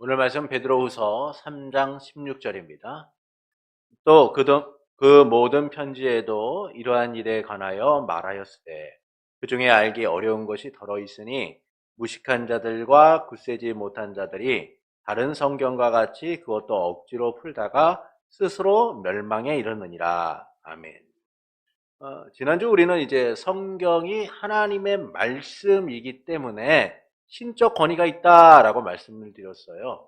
오늘 말씀 베드로후서 3장 16절입니다. 또 그 모든 편지에도 이러한 일에 관하여 말하였으되 그 중에 알기 어려운 것이 더러 있으니 무식한 자들과 굳세지 못한 자들이 다른 성경과 같이 그것도 억지로 풀다가 스스로 멸망에 이르느니라. 아멘. 지난주 우리는 이제 성경이 하나님의 말씀이기 때문에 신적 권위가 있다라고 말씀을 드렸어요.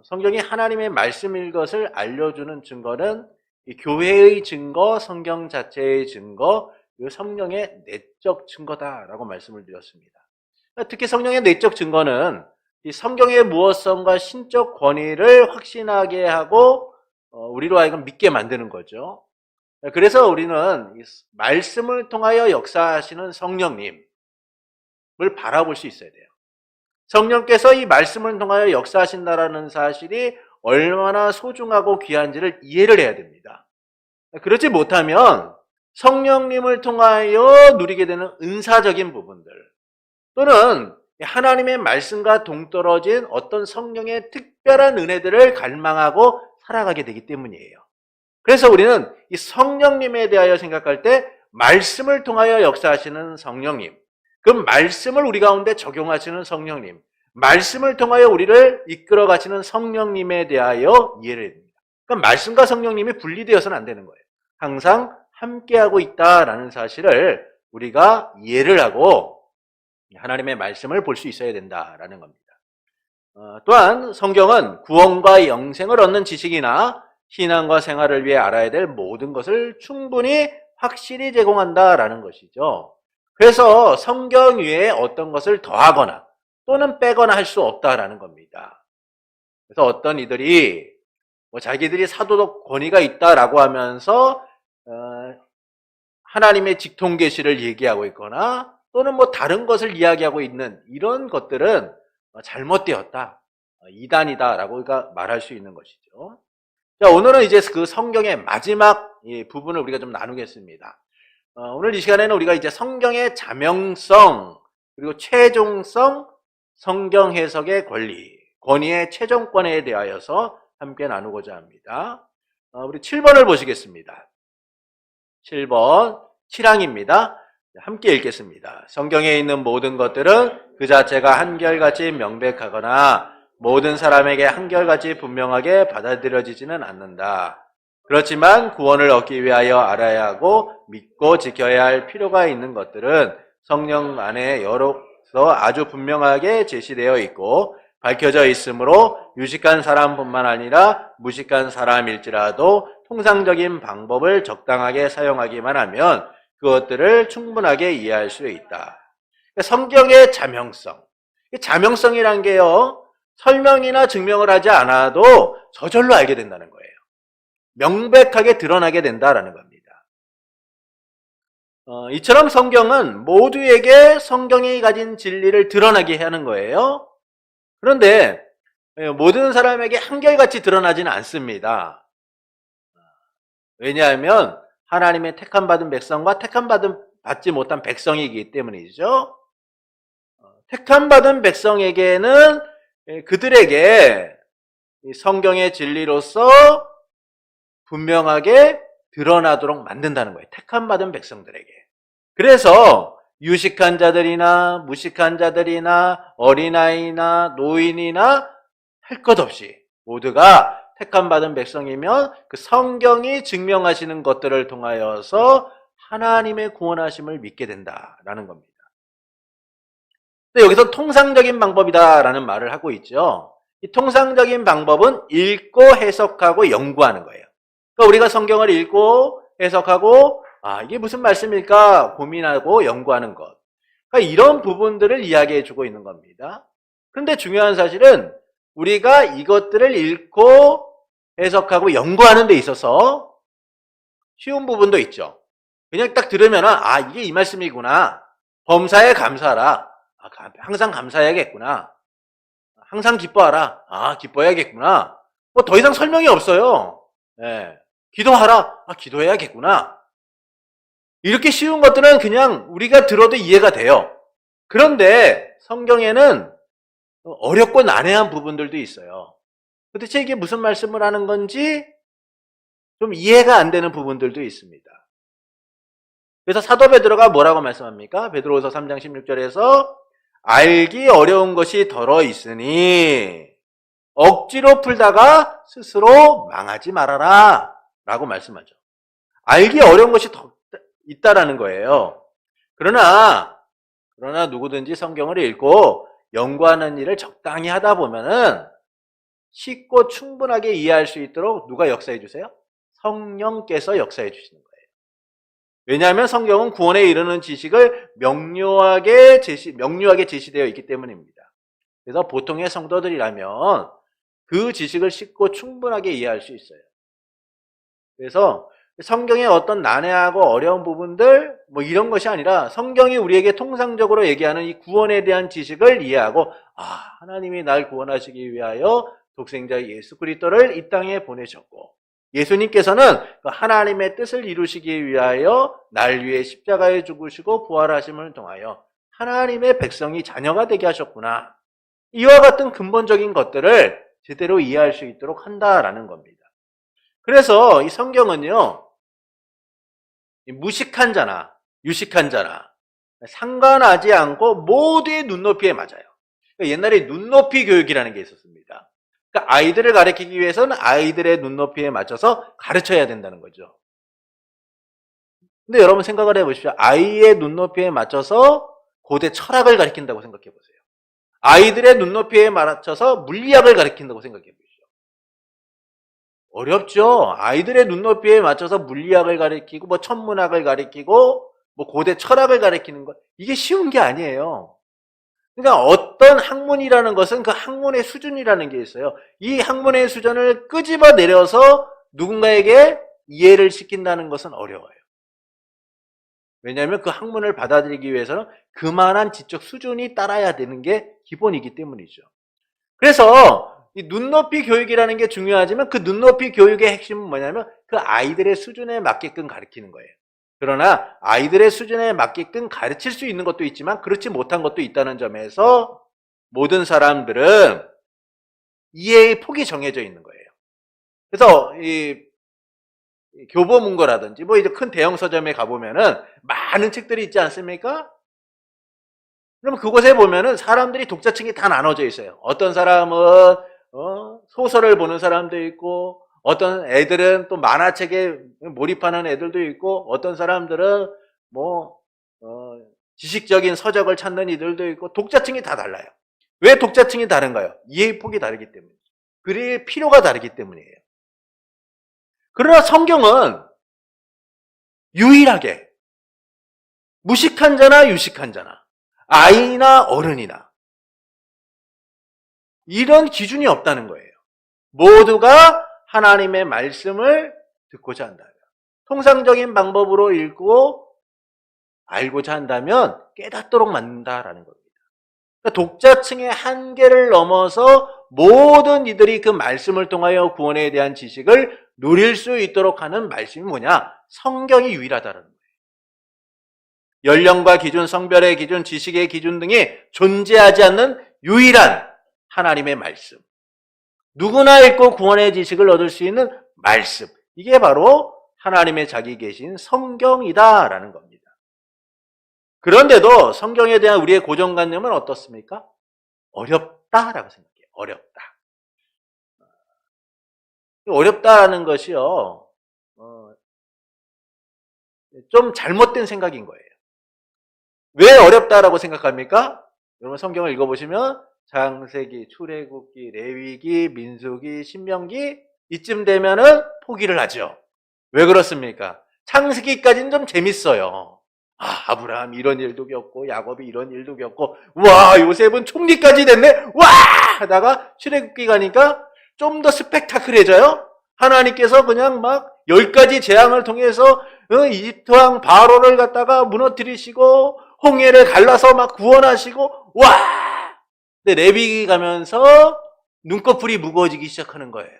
성경이 하나님의 말씀일 것을 알려주는 증거는 이 교회의 증거, 성경 자체의 증거, 이 성령의 내적 증거다라고 말씀을 드렸습니다. 특히 성령의 내적 증거는 이 성경의 무엇성과 신적 권위를 확신하게 하고 우리로 하여금 믿게 만드는 거죠. 그래서 우리는 말씀을 통하여 역사하시는 성령님을 바라볼 수 있어야 돼요. 성령께서 이 말씀을 통하여 역사하신다라는 사실이 얼마나 소중하고 귀한지를 이해를 해야 됩니다. 그렇지 못하면 성령님을 통하여 누리게 되는 은사적인 부분들 또는 하나님의 말씀과 동떨어진 어떤 성령의 특별한 은혜들을 갈망하고 살아가게 되기 때문이에요. 그래서 우리는 이 성령님에 대하여 생각할 때 말씀을 통하여 역사하시는 성령님, 그 말씀을 우리 가운데 적용하시는 성령님, 말씀을 통하여 우리를 이끌어 가시는 성령님에 대하여 이해를 해야 됩니다. 그러니까 말씀과 성령님이 분리되어서는 안 되는 거예요. 항상 함께하고 있다라는 사실을 우리가 이해를 하고 하나님의 말씀을 볼 수 있어야 된다라는 겁니다. 또한 성경은 구원과 영생을 얻는 지식이나 신앙과 생활을 위해 알아야 될 모든 것을 충분히 확실히 제공한다라는 것이죠. 그래서 성경 위에 어떤 것을 더하거나 또는 빼거나 할 수 없다라는 겁니다. 그래서 어떤 이들이 자기들이 사도적 권위가 있다라고 하면서 하나님의 직통 계시를 얘기하고 있거나 또는 다른 것을 이야기하고 있는 이런 것들은 잘못되었다, 이단이다라고 우리가 말할 수 있는 것이죠. 자, 오늘은 이제 그 성경의 마지막 부분을 우리가 좀 나누겠습니다. 오늘 이 시간에는 우리가 이제 성경의 자명성 그리고 최종성, 성경 해석의 권위의 최종권에 대하여서 함께 나누고자 합니다. 우리 7번을 보시겠습니다. 7번 7항입니다. 함께 읽겠습니다. 성경에 있는 모든 것들은 그 자체가 한결같이 명백하거나 모든 사람에게 한결같이 분명하게 받아들여지지는 않는다. 그렇지만 구원을 얻기 위하여 알아야 하고 믿고 지켜야 할 필요가 있는 것들은 성령 안에 여러서 아주 분명하게 제시되어 있고 밝혀져 있으므로 유식한 사람뿐만 아니라 무식한 사람일지라도 통상적인 방법을 적당하게 사용하기만 하면 그것들을 충분하게 이해할 수 있다. 성경의 자명성. 자명성이란 게요, 설명이나 증명을 하지 않아도 저절로 알게 된다는 거예요. 명백하게 드러나게 된다라는 겁니다. 이처럼 성경은 모두에게 성경이 가진 진리를 드러나게 하는 거예요. 그런데 모든 사람에게 한결같이 드러나지는 않습니다. 왜냐하면 하나님의 택함받은 백성과 택함받지 못한 백성이기 때문이죠. 택함받은 백성에게는 그들에게 성경의 진리로서 분명하게 드러나도록 만든다는 거예요. 택함받은 백성들에게. 그래서 유식한 자들이나 무식한 자들이나 어린아이나 노인이나 할 것 없이 모두가 택함받은 백성이면 그 성경이 증명하시는 것들을 통하여서 하나님의 구원하심을 믿게 된다라는 겁니다. 근데 여기서 통상적인 방법이다라는 말을 하고 있죠. 이 통상적인 방법은 읽고 해석하고 연구하는 거예요. 그러니까 우리가 성경을 읽고 해석하고 이게 무슨 말씀일까 고민하고 연구하는 것. 그러니까 이런 부분들을 이야기해 주고 있는 겁니다. 그런데 중요한 사실은 우리가 이것들을 읽고 해석하고 연구하는 데 있어서 쉬운 부분도 있죠. 그냥 딱 들으면 이게 이 말씀이구나. 범사에 감사하라. 항상 감사해야겠구나. 항상 기뻐하라. 기뻐해야겠구나. 더 이상 설명이 없어요. 기도하라. 기도해야겠구나. 이렇게 쉬운 것들은 그냥 우리가 들어도 이해가 돼요. 그런데 성경에는 어렵고 난해한 부분들도 있어요. 도대체 이게 무슨 말씀을 하는 건지 좀 이해가 안 되는 부분들도 있습니다. 그래서 사도 베드로가 뭐라고 말씀합니까? 베드로후서 3장 16절에서 알기 어려운 것이 덜어 있으니 억지로 풀다가 스스로 망하지 말아라 라고 말씀하죠. 알기 어려운 것이 더 있다라는 거예요. 그러나 누구든지 성경을 읽고 연구하는 일을 적당히 하다 보면은 쉽고 충분하게 이해할 수 있도록 누가 역사해 주세요? 성령께서 역사해 주시는 거예요. 왜냐하면 성경은 구원에 이르는 지식을 명료하게 제시되어 있기 때문입니다. 그래서 보통의 성도들이라면 그 지식을 쉽고 충분하게 이해할 수 있어요. 그래서 성경의 어떤 난해하고 어려운 부분들 뭐 이런 것이 아니라 성경이 우리에게 통상적으로 얘기하는 이 구원에 대한 지식을 이해하고 하나님이 날 구원하시기 위하여 독생자 예수 그리스도를 이 땅에 보내셨고 예수님께서는 하나님의 뜻을 이루시기 위하여 날 위해 십자가에 죽으시고 부활하심을 통하여 하나님의 백성이 자녀가 되게 하셨구나. 이와 같은 근본적인 것들을 제대로 이해할 수 있도록 한다라는 겁니다. 그래서 이 성경은요, 무식한 자나 유식한 자나 상관하지 않고 모두의 눈높이에 맞아요. 옛날에 눈높이 교육이라는 게 있었습니다. 그러니까 아이들을 가르치기 위해서는 아이들의 눈높이에 맞춰서 가르쳐야 된다는 거죠. 근데 여러분 생각을 해보십시오. 아이의 눈높이에 맞춰서 고대 철학을 가르친다고 생각해 보세요. 아이들의 눈높이에 맞춰서 물리학을 가르친다고 생각해 보십시오. 어렵죠. 아이들의 눈높이에 맞춰서 물리학을 가르치고 뭐 천문학을 가르치고 뭐 고대 철학을 가르치는 것 이게 쉬운 게 아니에요. 그러니까 어떤 학문이라는 것은 그 학문의 수준이라는 게 있어요. 이 학문의 수준을 끄집어 내려서 누군가에게 이해를 시킨다는 것은 어려워요. 왜냐하면 그 학문을 받아들이기 위해서는 그만한 지적 수준이 따라야 되는 게 기본이기 때문이죠. 그래서 이 눈높이 교육이라는 게 중요하지만 그 눈높이 교육의 핵심은 뭐냐면 그 아이들의 수준에 맞게끔 가르치는 거예요. 그러나 아이들의 수준에 맞게끔 가르칠 수 있는 것도 있지만 그렇지 못한 것도 있다는 점에서 모든 사람들은 이해의 폭이 정해져 있는 거예요. 그래서 이 교보문고라든지 뭐 이제 큰 대형 서점에 가보면은 많은 책들이 있지 않습니까? 그러면 그곳에 보면은 사람들이 독자층이 다 나눠져 있어요. 어떤 사람은 소설을 보는 사람도 있고 어떤 애들은 또 만화책에 몰입하는 애들도 있고 어떤 사람들은 뭐 지식적인 서적을 찾는 이들도 있고 독자층이 다 달라요. 왜 독자층이 다른가요? 이해의 폭이 다르기 때문에. 글의 필요가 다르기 때문이에요. 그러나 성경은 유일하게 무식한 자나 유식한 자나 아이나 어른이나 이런 기준이 없다는 거예요. 모두가 하나님의 말씀을 듣고자 한다면 통상적인 방법으로 읽고 알고자 한다면 깨닫도록 만든다라는 겁니다. 그러니까 독자층의 한계를 넘어서 모든 이들이 그 말씀을 통하여 구원에 대한 지식을 누릴 수 있도록 하는 말씀이 뭐냐? 성경이 유일하다는 거예요. 연령과 기준, 성별의 기준, 지식의 기준 등이 존재하지 않는 유일한 하나님의 말씀. 누구나 읽고 구원의 지식을 얻을 수 있는 말씀. 이게 바로 하나님의 자기 계신 성경이다라는 겁니다. 그런데도 성경에 대한 우리의 고정관념은 어떻습니까? 어렵다라고 생각해요. 어렵다. 어렵다라는 것이요, 좀 잘못된 생각인 거예요. 왜 어렵다라고 생각합니까? 여러분 성경을 읽어보시면 창세기, 출애굽기, 레위기, 민수기, 신명기 이쯤 되면은 포기를 하죠. 왜 그렇습니까? 창세기까지는 좀 재밌어요. 아브라함 이런 일도 겪고 야곱이 이런 일도 겪고 와 요셉은 총리까지 됐네 와 하다가 출애굽기 가니까 좀 더 스펙타클해져요. 하나님께서 그냥 막 10가지 재앙을 통해서 이집트 왕 바로를 갖다가 무너뜨리시고 홍해를 갈라서 막 구원하시고 와! 근데 레위기 가면서 눈꺼풀이 무거워지기 시작하는 거예요.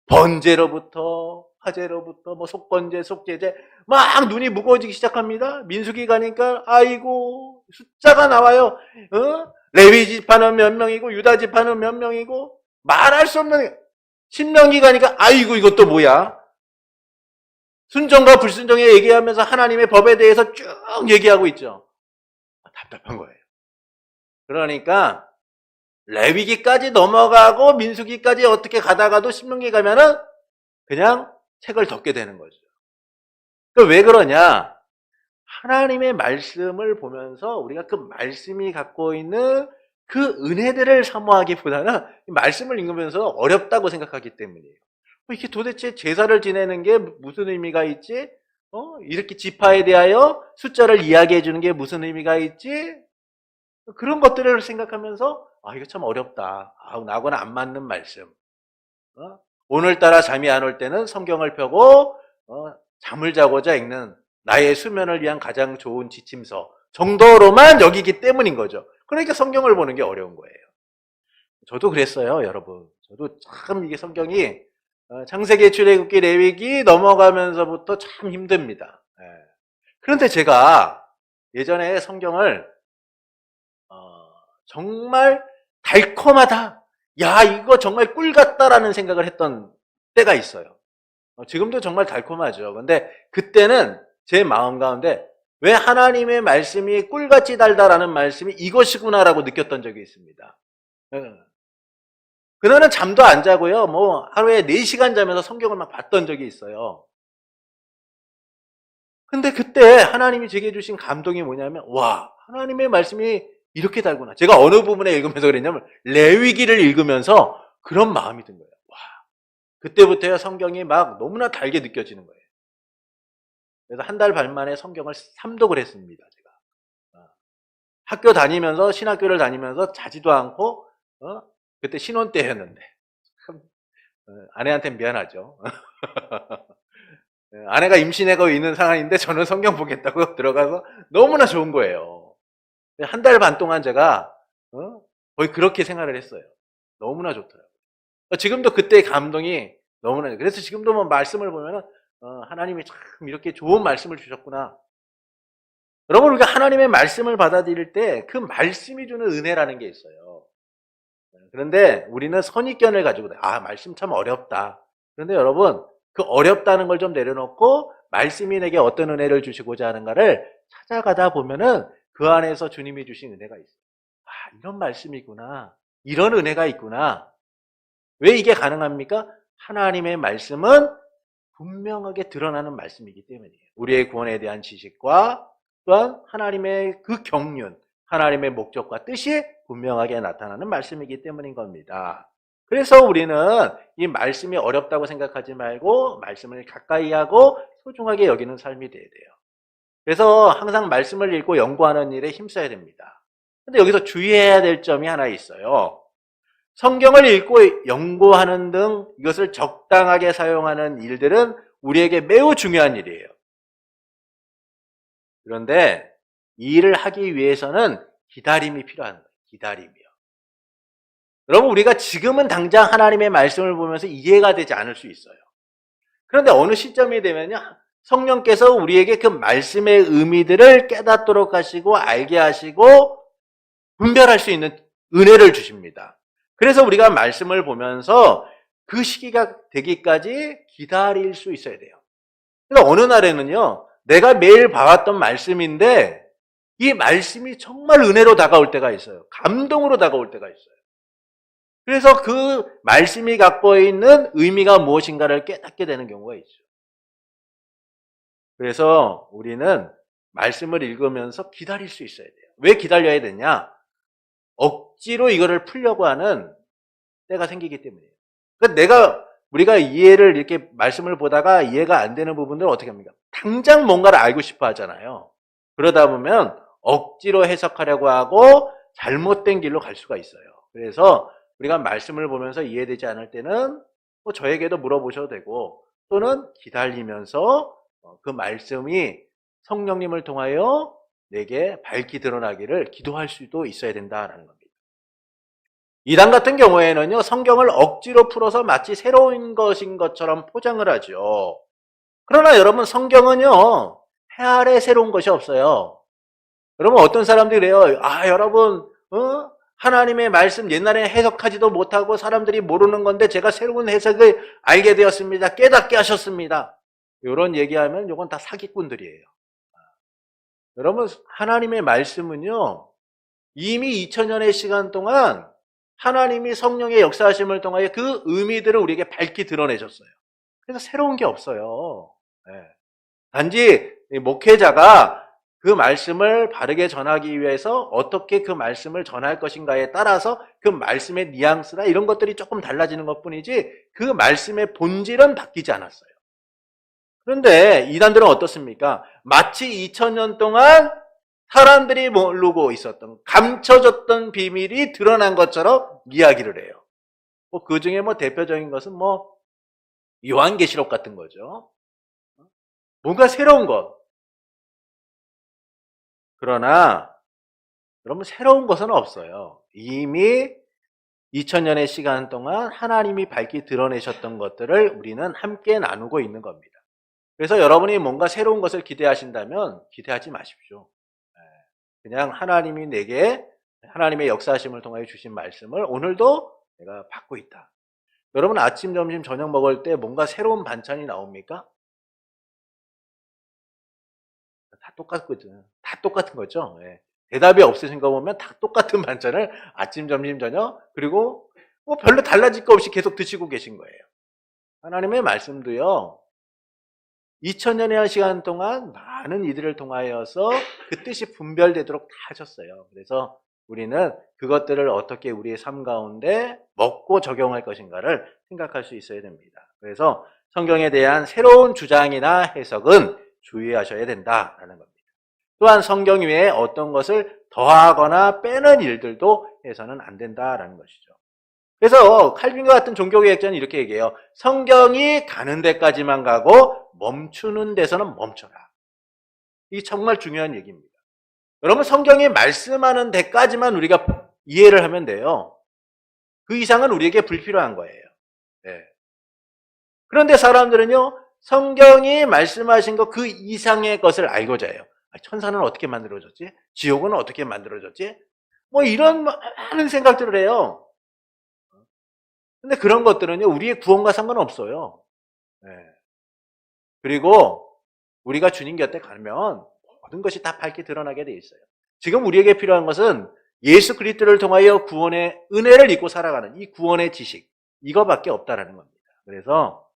번제로부터 화제로부터 뭐 속번제, 속제제 막 눈이 무거워지기 시작합니다. 민수기 가니까 아이고 숫자가 나와요. 레위 지파는 몇 명이고 유다 지파는 몇 명이고 말할 수 없는 신명기 가니까 아이고 이것도 뭐야? 순종과 불순종에 얘기하면서 하나님의 법에 대해서 쭉 얘기하고 있죠. 답답한 거예요. 그러니까 레위기까지 넘어가고 민수기까지 어떻게 가다가도 신명기 가면은 그냥 책을 덮게 되는 거죠. 왜 그러냐? 하나님의 말씀을 보면서 우리가 그 말씀이 갖고 있는 그 은혜들을 사모하기보다는 말씀을 읽으면서 어렵다고 생각하기 때문이에요. 이게 도대체 제사를 지내는 게 무슨 의미가 있지? 이렇게 지파에 대하여 숫자를 이야기해 주는 게 무슨 의미가 있지? 그런 것들을 생각하면서 이거 참 어렵다. 나하고는 안 맞는 말씀. 오늘따라 잠이 안 올 때는 성경을 펴고 잠을 자고자 읽는 나의 수면을 위한 가장 좋은 지침서 정도로만 여기기 때문인 거죠. 그러니까 성경을 보는 게 어려운 거예요. 저도 그랬어요, 여러분. 저도 참 이게 성경이 창세기, 출애굽기, 레위기 넘어가면서부터 참 힘듭니다. 그런데 제가 예전에 성경을 정말 달콤하다. 야, 이거 정말 꿀 같다라는 생각을 했던 때가 있어요. 지금도 정말 달콤하죠. 근데 그때는 제 마음 가운데 왜 하나님의 말씀이 꿀같이 달다라는 말씀이 이것이구나라고 느꼈던 적이 있습니다. 그날은 잠도 안 자고요. 하루에 4시간 자면서 성경을 막 봤던 적이 있어요. 근데 그때 하나님이 제게 주신 감동이 뭐냐면 와, 하나님의 말씀이 이렇게 달구나. 제가 어느 부분에 읽으면서 그랬냐면 레위기를 읽으면서 그런 마음이 든 거예요. 와, 그때부터야 성경이 막 너무나 달게 느껴지는 거예요. 그래서 1달 반 만에 성경을 3독을 했습니다. 제가 학교 다니면서 신학교를 다니면서 자지도 않고 그때 신혼 때였는데 참 아내한테는 미안하죠. 아내가 임신하고 있는 상황인데 저는 성경 보겠다고 들어가서 너무나 좋은 거예요. 1달 반 동안 제가 거의 그렇게 생활을 했어요. 너무나 좋더라고요. 지금도 그때의 감동이 너무나, 그래서 지금도 말씀을 보면은 하나님이 참 이렇게 좋은 말씀을 주셨구나. 여러분, 우리가 하나님의 말씀을 받아들일 때 그 말씀이 주는 은혜라는 게 있어요. 그런데 우리는 선입견을 가지고 말씀 참 어렵다. 그런데 여러분, 그 어렵다는 걸 좀 내려놓고 말씀이 내게 어떤 은혜를 주시고자 하는가를 찾아가다 보면은 그 안에서 주님이 주신 은혜가 있어요. 이런 말씀이구나. 이런 은혜가 있구나. 왜 이게 가능합니까? 하나님의 말씀은 분명하게 드러나는 말씀이기 때문이에요. 우리의 구원에 대한 지식과 또한 하나님의 그 경륜, 하나님의 목적과 뜻이 분명하게 나타나는 말씀이기 때문인 겁니다. 그래서 우리는 이 말씀이 어렵다고 생각하지 말고 말씀을 가까이 하고 소중하게 여기는 삶이 돼야 돼요. 그래서 항상 말씀을 읽고 연구하는 일에 힘써야 됩니다. 근데 여기서 주의해야 될 점이 하나 있어요. 성경을 읽고 연구하는 등 이것을 적당하게 사용하는 일들은 우리에게 매우 중요한 일이에요. 그런데 이 일을 하기 위해서는 기다림이 필요한 거예요. 기다림이요. 여러분, 우리가 지금은 당장 하나님의 말씀을 보면서 이해가 되지 않을 수 있어요. 그런데 어느 시점이 되면요, 성령께서 우리에게 그 말씀의 의미들을 깨닫도록 하시고 알게 하시고 분별할 수 있는 은혜를 주십니다. 그래서 우리가 말씀을 보면서 그 시기가 되기까지 기다릴 수 있어야 돼요. 그래서 어느 날에는요, 내가 매일 봐왔던 말씀인데 이 말씀이 정말 은혜로 다가올 때가 있어요. 감동으로 다가올 때가 있어요. 그래서 그 말씀이 갖고 있는 의미가 무엇인가를 깨닫게 되는 경우가 있죠. 그래서 우리는 말씀을 읽으면서 기다릴 수 있어야 돼요. 왜 기다려야 되냐? 억지로 이거를 풀려고 하는 때가 생기기 때문이에요. 그러니까 우리가 이해를 이렇게 말씀을 보다가 이해가 안 되는 부분들은 어떻게 합니까? 당장 뭔가를 알고 싶어 하잖아요. 그러다 보면 억지로 해석하려고 하고 잘못된 길로 갈 수가 있어요. 그래서 우리가 말씀을 보면서 이해되지 않을 때는 저에게도 물어보셔도 되고 또는 기다리면서 그 말씀이 성령님을 통하여 내게 밝히 드러나기를 기도할 수도 있어야 된다라는 겁니다. 이단 같은 경우에는요, 성경을 억지로 풀어서 마치 새로운 것인 것처럼 포장을 하죠. 그러나 여러분, 성경은요, 해 아래 새로운 것이 없어요. 여러분, 어떤 사람들이 그래요. 여러분, 하나님의 말씀 옛날에 해석하지도 못하고 사람들이 모르는 건데 제가 새로운 해석을 알게 되었습니다. 깨닫게 하셨습니다. 이런 얘기하면 이건 다 사기꾼들이에요. 여러분, 하나님의 말씀은요, 이미 2000년의 시간 동안 하나님이 성령의 역사하심을 통하여 그 의미들을 우리에게 밝히 드러내셨어요. 그래서 새로운 게 없어요. 네. 단지 목회자가 그 말씀을 바르게 전하기 위해서 어떻게 그 말씀을 전할 것인가에 따라서 그 말씀의 뉘앙스나 이런 것들이 조금 달라지는 것뿐이지 그 말씀의 본질은 바뀌지 않았어요. 그런데 이단들은 어떻습니까? 마치 2000년 동안 사람들이 모르고 있었던 감춰졌던 비밀이 드러난 것처럼 이야기를 해요. 그 중에 대표적인 것은 요한계시록 같은 거죠. 뭔가 새로운 것. 그러나 여러분, 새로운 것은 없어요. 이미 2000년의 시간 동안 하나님이 밝히 드러내셨던 것들을 우리는 함께 나누고 있는 겁니다. 그래서 여러분이 뭔가 새로운 것을 기대하신다면 기대하지 마십시오. 그냥 하나님이 내게 하나님의 역사하심을 통하여 주신 말씀을 오늘도 내가 받고 있다. 여러분, 아침, 점심, 저녁 먹을 때 뭔가 새로운 반찬이 나옵니까? 다 똑같거든요. 다 똑같은 거죠. 대답이 없으신 거 보면 다 똑같은 반찬을 아침, 점심, 저녁 그리고 별로 달라질 거 없이 계속 드시고 계신 거예요. 하나님의 말씀도요. 2000년의 시간 동안 많은 이들을 통하여서 그 뜻이 분별되도록 다 하셨어요. 그래서 우리는 그것들을 어떻게 우리의 삶 가운데 먹고 적용할 것인가를 생각할 수 있어야 됩니다. 그래서 성경에 대한 새로운 주장이나 해석은 주의하셔야 된다라는 겁니다. 또한 성경 외에 어떤 것을 더하거나 빼는 일들도 해서는 안 된다라는 것이죠. 그래서 칼빈과 같은 종교개혁자는 이렇게 얘기해요. 성경이 가는 데까지만 가고 멈추는 데서는 멈춰라. 이게 정말 중요한 얘기입니다. 여러분, 성경이 말씀하는 데까지만 우리가 이해를 하면 돼요. 그 이상은 우리에게 불필요한 거예요. 네. 그런데 사람들은요, 성경이 말씀하신 것 그 이상의 것을 알고자 해요. 천사는 어떻게 만들어졌지? 지옥은 어떻게 만들어졌지? 이런 많은 생각들을 해요. 근데 그런 것들은요, 우리의 구원과 상관없어요. 네. 그리고 우리가 주님 곁에 가면 모든 것이 다 밝게 드러나게 돼 있어요. 지금 우리에게 필요한 것은 예수 그리스도를 통하여 구원의 은혜를 입고 살아가는 이 구원의 지식, 이거밖에 없다라는 겁니다. 그래서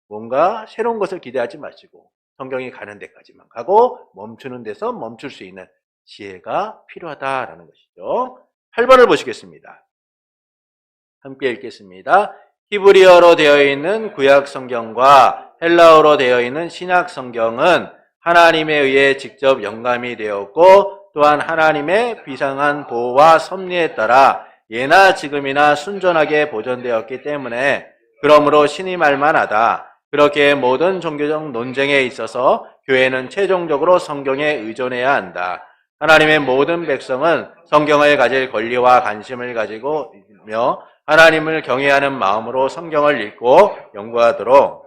뭔가 새로운 것을 기대하지 마시고 성경이 가는 데까지만 가고 멈추는 데서 멈출 수 있는 지혜가 필요하다라는 것이죠. 8번을 보시겠습니다. 함께 읽겠습니다. 히브리어로 되어 있는 구약 성경과 헬라어로 되어 있는 신약 성경은 하나님에 의해 직접 영감이 되었고 또한 하나님의 비상한 보호와 섭리에 따라 예나 지금이나 순전하게 보존되었기 때문에 그러므로 신이 말만하다. 그렇게 모든 종교적 논쟁에 있어서 교회는 최종적으로 성경에 의존해야 한다. 하나님의 모든 백성은 성경을 가질 권리와 관심을 가지고 있며 하나님을 경외하는 마음으로 성경을 읽고 연구하도록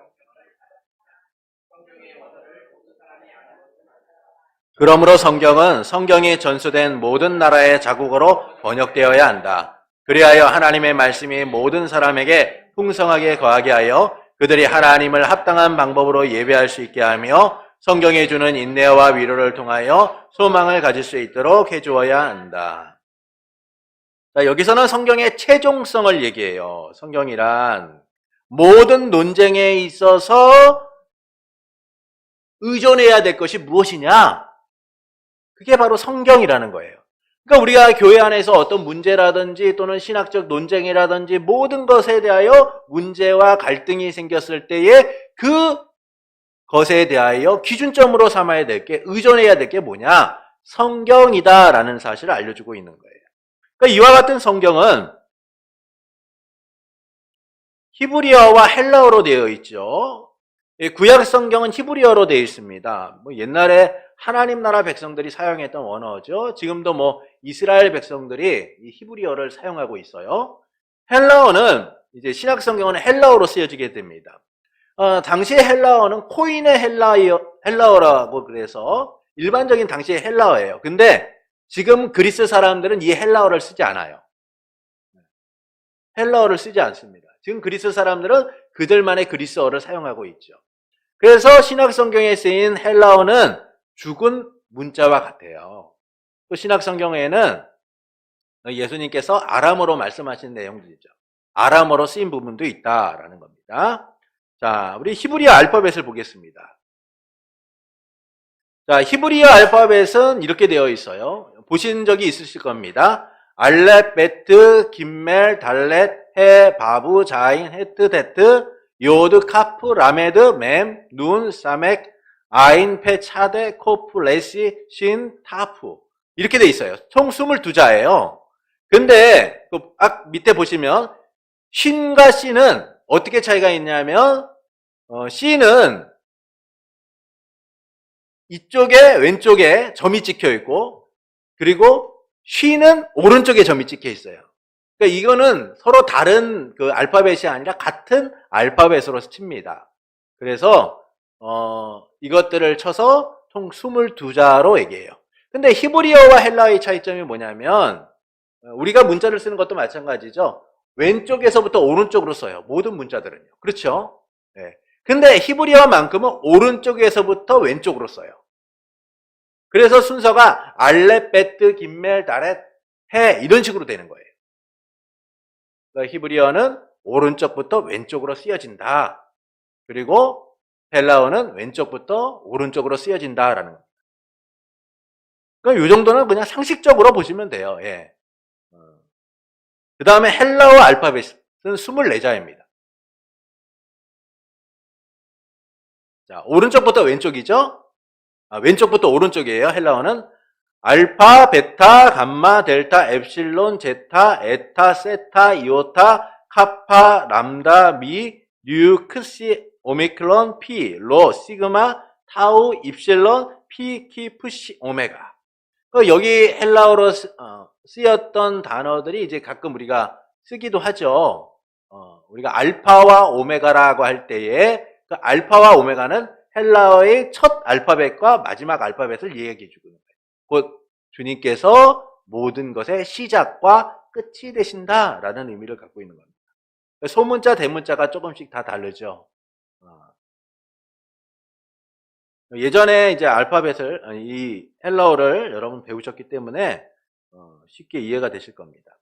그러므로 성경은 성경이 전수된 모든 나라의 자국어로 번역되어야 한다. 그리하여 하나님의 말씀이 모든 사람에게 풍성하게 거하게 하여 그들이 하나님을 합당한 방법으로 예배할 수 있게 하며 성경이 주는 인내와 위로를 통하여 소망을 가질 수 있도록 해주어야 한다. 자, 여기서는 성경의 최종성을 얘기해요. 성경이란 모든 논쟁에 있어서 의존해야 될 것이 무엇이냐? 그게 바로 성경이라는 거예요. 그러니까 우리가 교회 안에서 어떤 문제라든지 또는 신학적 논쟁이라든지 모든 것에 대하여 문제와 갈등이 생겼을 때에 그 것에 대하여 기준점으로 삼아야 될 게, 의존해야 될 게 뭐냐? 성경이다라는 사실을 알려주고 있는 거예요. 그러니까 이와 같은 성경은 히브리어와 헬라어로 되어 있죠. 구약 성경은 히브리어로 되어 있습니다. 옛날에 하나님 나라 백성들이 사용했던 언어죠. 지금도 이스라엘 백성들이 이 히브리어를 사용하고 있어요. 헬라어는 이제 신약 성경은 헬라어로 쓰여지게 됩니다. 당시의 헬라어는 코인의 헬라어라고 그래서 일반적인 당시의 헬라어예요. 근데 지금 그리스 사람들은 이 헬라어를 쓰지 않아요. 헬라어를 쓰지 않습니다. 지금 그리스 사람들은 그들만의 그리스어를 사용하고 있죠. 그래서 신약 성경에 쓰인 헬라어는 죽은 문자와 같아요. 또 신약 성경에는 예수님께서 아람어로 말씀하신 내용들이죠. 아람어로 쓰인 부분도 있다라는 겁니다. 자, 우리 히브리어 알파벳을 보겠습니다. 자, 히브리어 알파벳은 이렇게 되어 있어요. 보신 적이 있으실 겁니다. 알렙, 베트, 김멜, 달렛, 해, 바브, 자인, 헤트, 데트, 요드, 카프, 라메드, mem눈, 사멕, 아인, 페, 차데, 코프, 레시, 신, 타프 이렇게 돼 있어요. 총 22자예요. 근데 밑에 보시면 신과 씨는 어떻게 차이가 있냐면 씨는 이쪽에 왼쪽에 점이 찍혀 있고 그리고 쉬는 오른쪽에 점이 찍혀 있어요. 그러니까 이거는 서로 다른 그 알파벳이 아니라 같은 알파벳으로 칩니다. 그래서 이것들을 쳐서 총 22자로 얘기해요. 근데 히브리어와 헬라어의 차이점이 뭐냐면 우리가 문자를 쓰는 것도 마찬가지죠. 왼쪽에서부터 오른쪽으로 써요. 모든 문자들은요. 그렇죠? 네. 근데 히브리어만큼은 오른쪽에서부터 왼쪽으로 써요. 그래서 순서가 알렙, 베트, 김멜, 다렛, 해 이런 식으로 되는 거예요. 그러니까 히브리어는 오른쪽부터 왼쪽으로 쓰여진다. 그리고 헬라어는 왼쪽부터 오른쪽으로 쓰여진다라는 겁니다. 그러니까 이 정도는 그냥 상식적으로 보시면 돼요. 예. 그 다음에 헬라어 알파벳은 24자입니다. 자, 오른쪽부터 왼쪽이죠? 왼쪽부터 오른쪽이에요. 헬라어는 알파, 베타, 감마, 델타, 엡실론, 제타, 에타, 세타, 이오타, 카파, 람다, 미, 뉴, 크시, 오미크론, 피, 로, 시그마, 타우, 입실론, 피, 키, 푸시, 오메가. 여기 헬라어로 쓰였던 단어들이 이제 가끔 우리가 쓰기도 하죠. 우리가 알파와 오메가라고 할 때에 그 알파와 오메가는 헬라어의 첫 알파벳과 마지막 알파벳을 얘기해 주고 있는 거예요. 곧 주님께서 모든 것의 시작과 끝이 되신다라는 의미를 갖고 있는 겁니다. 소문자, 대문자가 조금씩 다 다르죠. 예전에 이제 알파벳을, 이 헬라어를 여러분 배우셨기 때문에 쉽게 이해가 되실 겁니다.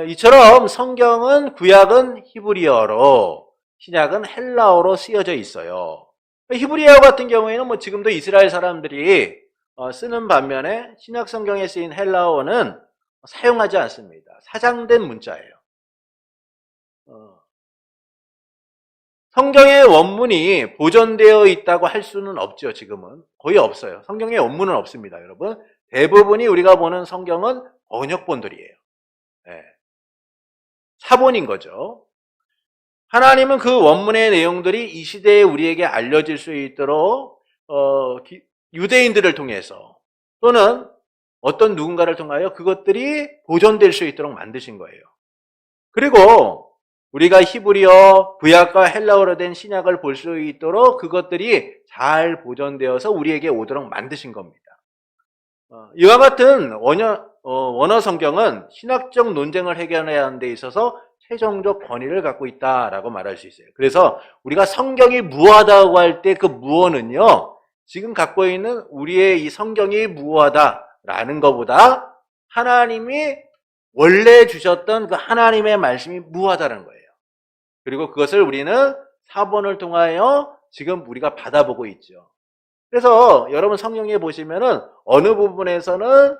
이처럼 성경은 구약은 히브리어로, 신약은 헬라어로 쓰여져 있어요. 히브리어 같은 경우에는 뭐 지금도 이스라엘 사람들이 쓰는 반면에 신약 성경에 쓰인 헬라어는 사용하지 않습니다. 사장된 문자예요. 성경의 원문이 보존되어 있다고 할 수는 없죠. 지금은 거의 없어요. 성경의 원문은 없습니다. 여러분 대부분이 우리가 보는 성경은 번역본들이에요. 네. 사본인 거죠. 하나님은 그 원문의 내용들이 이 시대에 우리에게 알려질 수 있도록 유대인들을 통해서 또는 어떤 누군가를 통하여 그것들이 보존될 수 있도록 만드신 거예요. 그리고 우리가 히브리어, 구약과 헬라어로 된 신약을 볼 수 있도록 그것들이 잘 보존되어서 우리에게 오도록 만드신 겁니다. 이와 같은 원어 성경은 신학적 논쟁을 해결해야 하는 데 있어서 최종적 권위를 갖고 있다라고 말할 수 있어요. 그래서 우리가 성경이 무하다고 할 때 그 무어는요, 지금 갖고 있는 우리의 이 성경이 무하다라는 것보다 하나님이 원래 주셨던 그 하나님의 말씀이 무하다는 거예요. 그리고 그것을 우리는 사본을 통하여 지금 우리가 받아보고 있죠. 그래서 여러분 성경에 보시면은 어느 부분에서는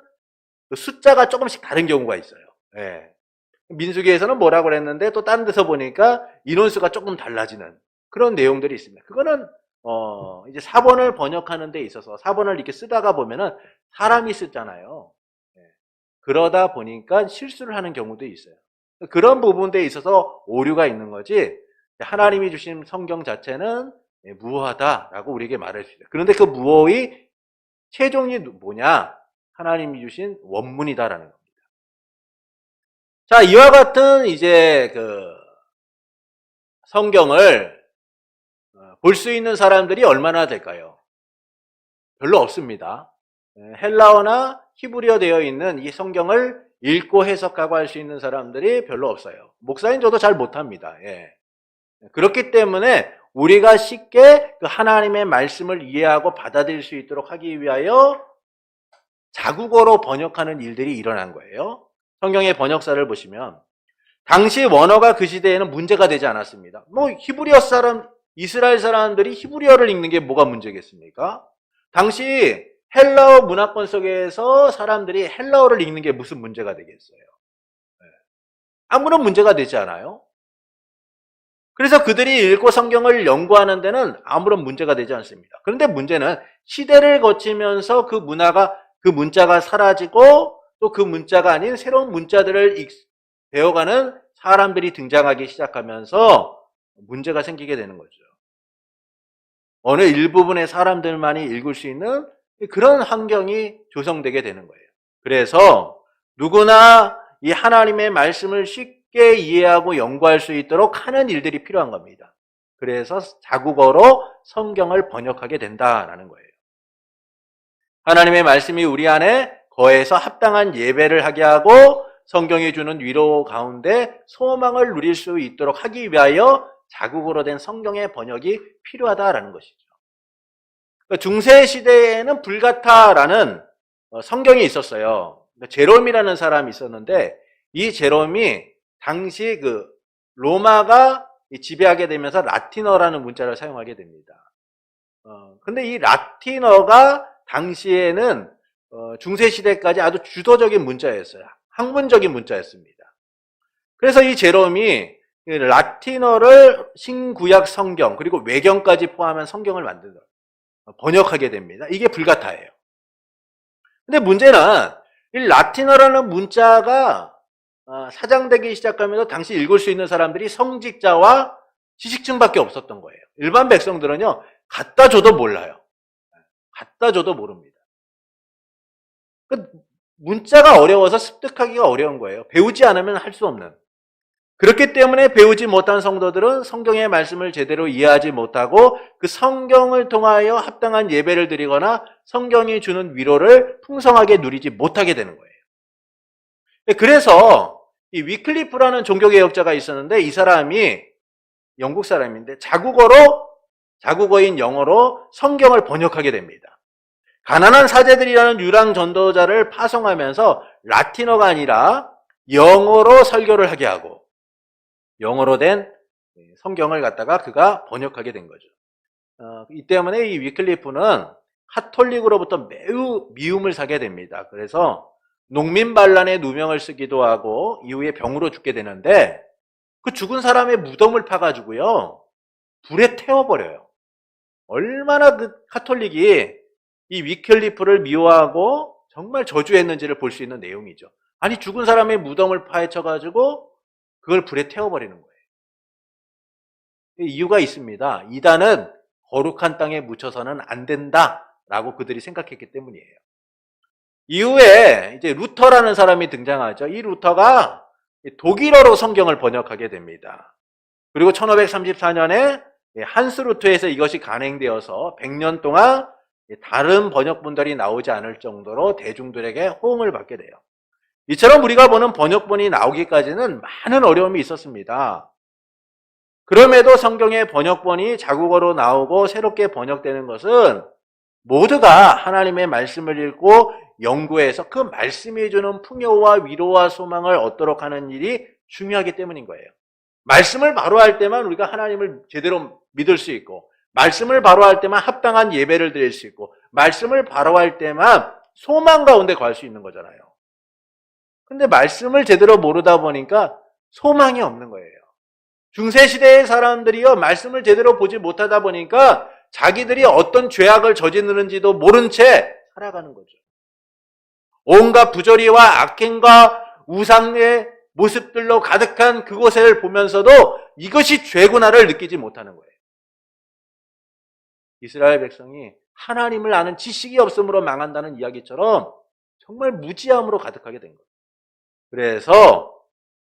그 숫자가 조금씩 다른 경우가 있어요. 예. 민수기에서는 뭐라고 그랬는데 또 다른 데서 보니까 인원수가 조금 달라지는 그런 내용들이 있습니다. 그거는 이제 사본을 번역하는 데 있어서 사본을 이렇게 쓰다가 보면은 사람이 쓰잖아요. 예. 그러다 보니까 실수를 하는 경우도 있어요. 그런 부분에 있어서 오류가 있는 거지 하나님이 주신 성경 자체는 무어하다라고 우리에게 말할 수 있어요. 그런데 그 무어의 최종이 뭐냐? 하나님이 주신 원문이다라는 겁니다. 자, 이와 같은 이제 그 성경을 볼 수 있는 사람들이 얼마나 될까요? 별로 없습니다. 헬라어나 히브리어 되어 있는 이 성경을 읽고 해석하고 할 수 있는 사람들이 별로 없어요. 목사인 저도 잘 못합니다. 예. 그렇기 때문에 우리가 쉽게 그 하나님의 말씀을 이해하고 받아들일 수 있도록 하기 위하여 자국어로 번역하는 일들이 일어난 거예요. 성경의 번역사를 보시면 당시 원어가 그 시대에는 문제가 되지 않았습니다. 뭐 히브리어 사람, 이스라엘 사람들이 히브리어를 읽는 게 뭐가 문제겠습니까? 당시 헬라어 문화권 속에서 사람들이 헬라어를 읽는 게 무슨 문제가 되겠어요? 아무런 문제가 되지 않아요. 그래서 그들이 읽고 성경을 연구하는 데는 아무런 문제가 되지 않습니다. 그런데 문제는 시대를 거치면서 그 문화가, 그 문자가 사라지고 또 그 문자가 아닌 새로운 문자들을 배워가는 사람들이 등장하기 시작하면서 문제가 생기게 되는 거죠. 어느 일부분의 사람들만이 읽을 수 있는 그런 환경이 조성되게 되는 거예요. 그래서 누구나 이 하나님의 말씀을 쉽게 이해하고 연구할 수 있도록 하는 일들이 필요한 겁니다. 그래서 자국어로 성경을 번역하게 된다라는 거예요. 하나님의 말씀이 우리 안에 거해서 합당한 예배를 하게 하고 성경이 주는 위로 가운데 소망을 누릴 수 있도록 하기 위하여 자국어로 된 성경의 번역이 필요하다라는 것이죠. 중세 시대에는 불가타라는 성경이 있었어요. 제롬이라는 사람이 있었는데 이 제롬이 당시 그 로마가 지배하게 되면서 라틴어라는 문자를 사용하게 됩니다. 근데 이 라틴어가 당시에는 중세 시대까지 아주 주도적인 문자였어요. 학문적인 문자였습니다. 그래서 이 제롬이 라틴어를 신구약 성경 그리고 외경까지 포함한 성경을 만들어 번역하게 됩니다. 이게 불가타예요. 근데 문제는 이 라틴어라는 문자가 사장되기 시작하면서 당시 읽을 수 있는 사람들이 성직자와 지식층밖에 없었던 거예요. 일반 백성들은요, 갖다 줘도 몰라요. 갖다 줘도 모릅니다. 문자가 어려워서 습득하기가 어려운 거예요. 배우지 않으면 할 수 없는. 그렇기 때문에 배우지 못한 성도들은 성경의 말씀을 제대로 이해하지 못하고 그 성경을 통하여 합당한 예배를 드리거나 성경이 주는 위로를 풍성하게 누리지 못하게 되는 거예요. 그래서 이 위클리프라는 종교개혁자가 있었는데 이 사람이 영국 사람인데 자국어인 영어로 성경을 번역하게 됩니다. 가난한 사제들이라는 유랑 전도자를 파송하면서 라틴어가 아니라 영어로 설교를 하게 하고 영어로 된 성경을 갖다가 그가 번역하게 된 거죠. 이 때문에 이 위클리프는 카톨릭으로부터 매우 미움을 사게 됩니다. 그래서 농민 반란에 누명을 쓰기도 하고 이후에 병으로 죽게 되는데 그 죽은 사람의 무덤을 파가지고요 불에 태워버려요. 얼마나 그 카톨릭이 이 위클리프를 미워하고 정말 저주했는지를 볼 수 있는 내용이죠. 아니 죽은 사람의 무덤을 파헤쳐가지고 그걸 불에 태워버리는 거예요. 이유가 있습니다. 이단은 거룩한 땅에 묻혀서는 안 된다라고 그들이 생각했기 때문이에요. 이후에 이제 루터라는 사람이 등장하죠. 이 루터가 독일어로 성경을 번역하게 됩니다. 그리고 1534년에 한스 루터에서 이것이 간행되어서 100년 동안 다른 번역본들이 나오지 않을 정도로 대중들에게 호응을 받게 돼요. 이처럼 우리가 보는 번역본이 나오기까지는 많은 어려움이 있었습니다. 그럼에도 성경의 번역본이 자국어로 나오고 새롭게 번역되는 것은 모두가 하나님의 말씀을 읽고 연구해서 그 말씀이 주는 풍요와 위로와 소망을 얻도록 하는 일이 중요하기 때문인 거예요. 말씀을 바로 할 때만 우리가 하나님을 제대로 믿을 수 있고 말씀을 바로 할 때만 합당한 예배를 드릴 수 있고 말씀을 바로 할 때만 소망 가운데 갈 수 있는 거잖아요. 근데 말씀을 제대로 모르다 보니까 소망이 없는 거예요. 중세시대의 사람들이요 말씀을 제대로 보지 못하다 보니까 자기들이 어떤 죄악을 저지르는지도 모른 채 살아가는 거죠. 온갖 부조리와 악행과 우상의 모습들로 가득한 그곳을 보면서도 이것이 죄구나를 느끼지 못하는 거예요. 이스라엘 백성이 하나님을 아는 지식이 없음으로 망한다는 이야기처럼 정말 무지함으로 가득하게 된 거예요. 그래서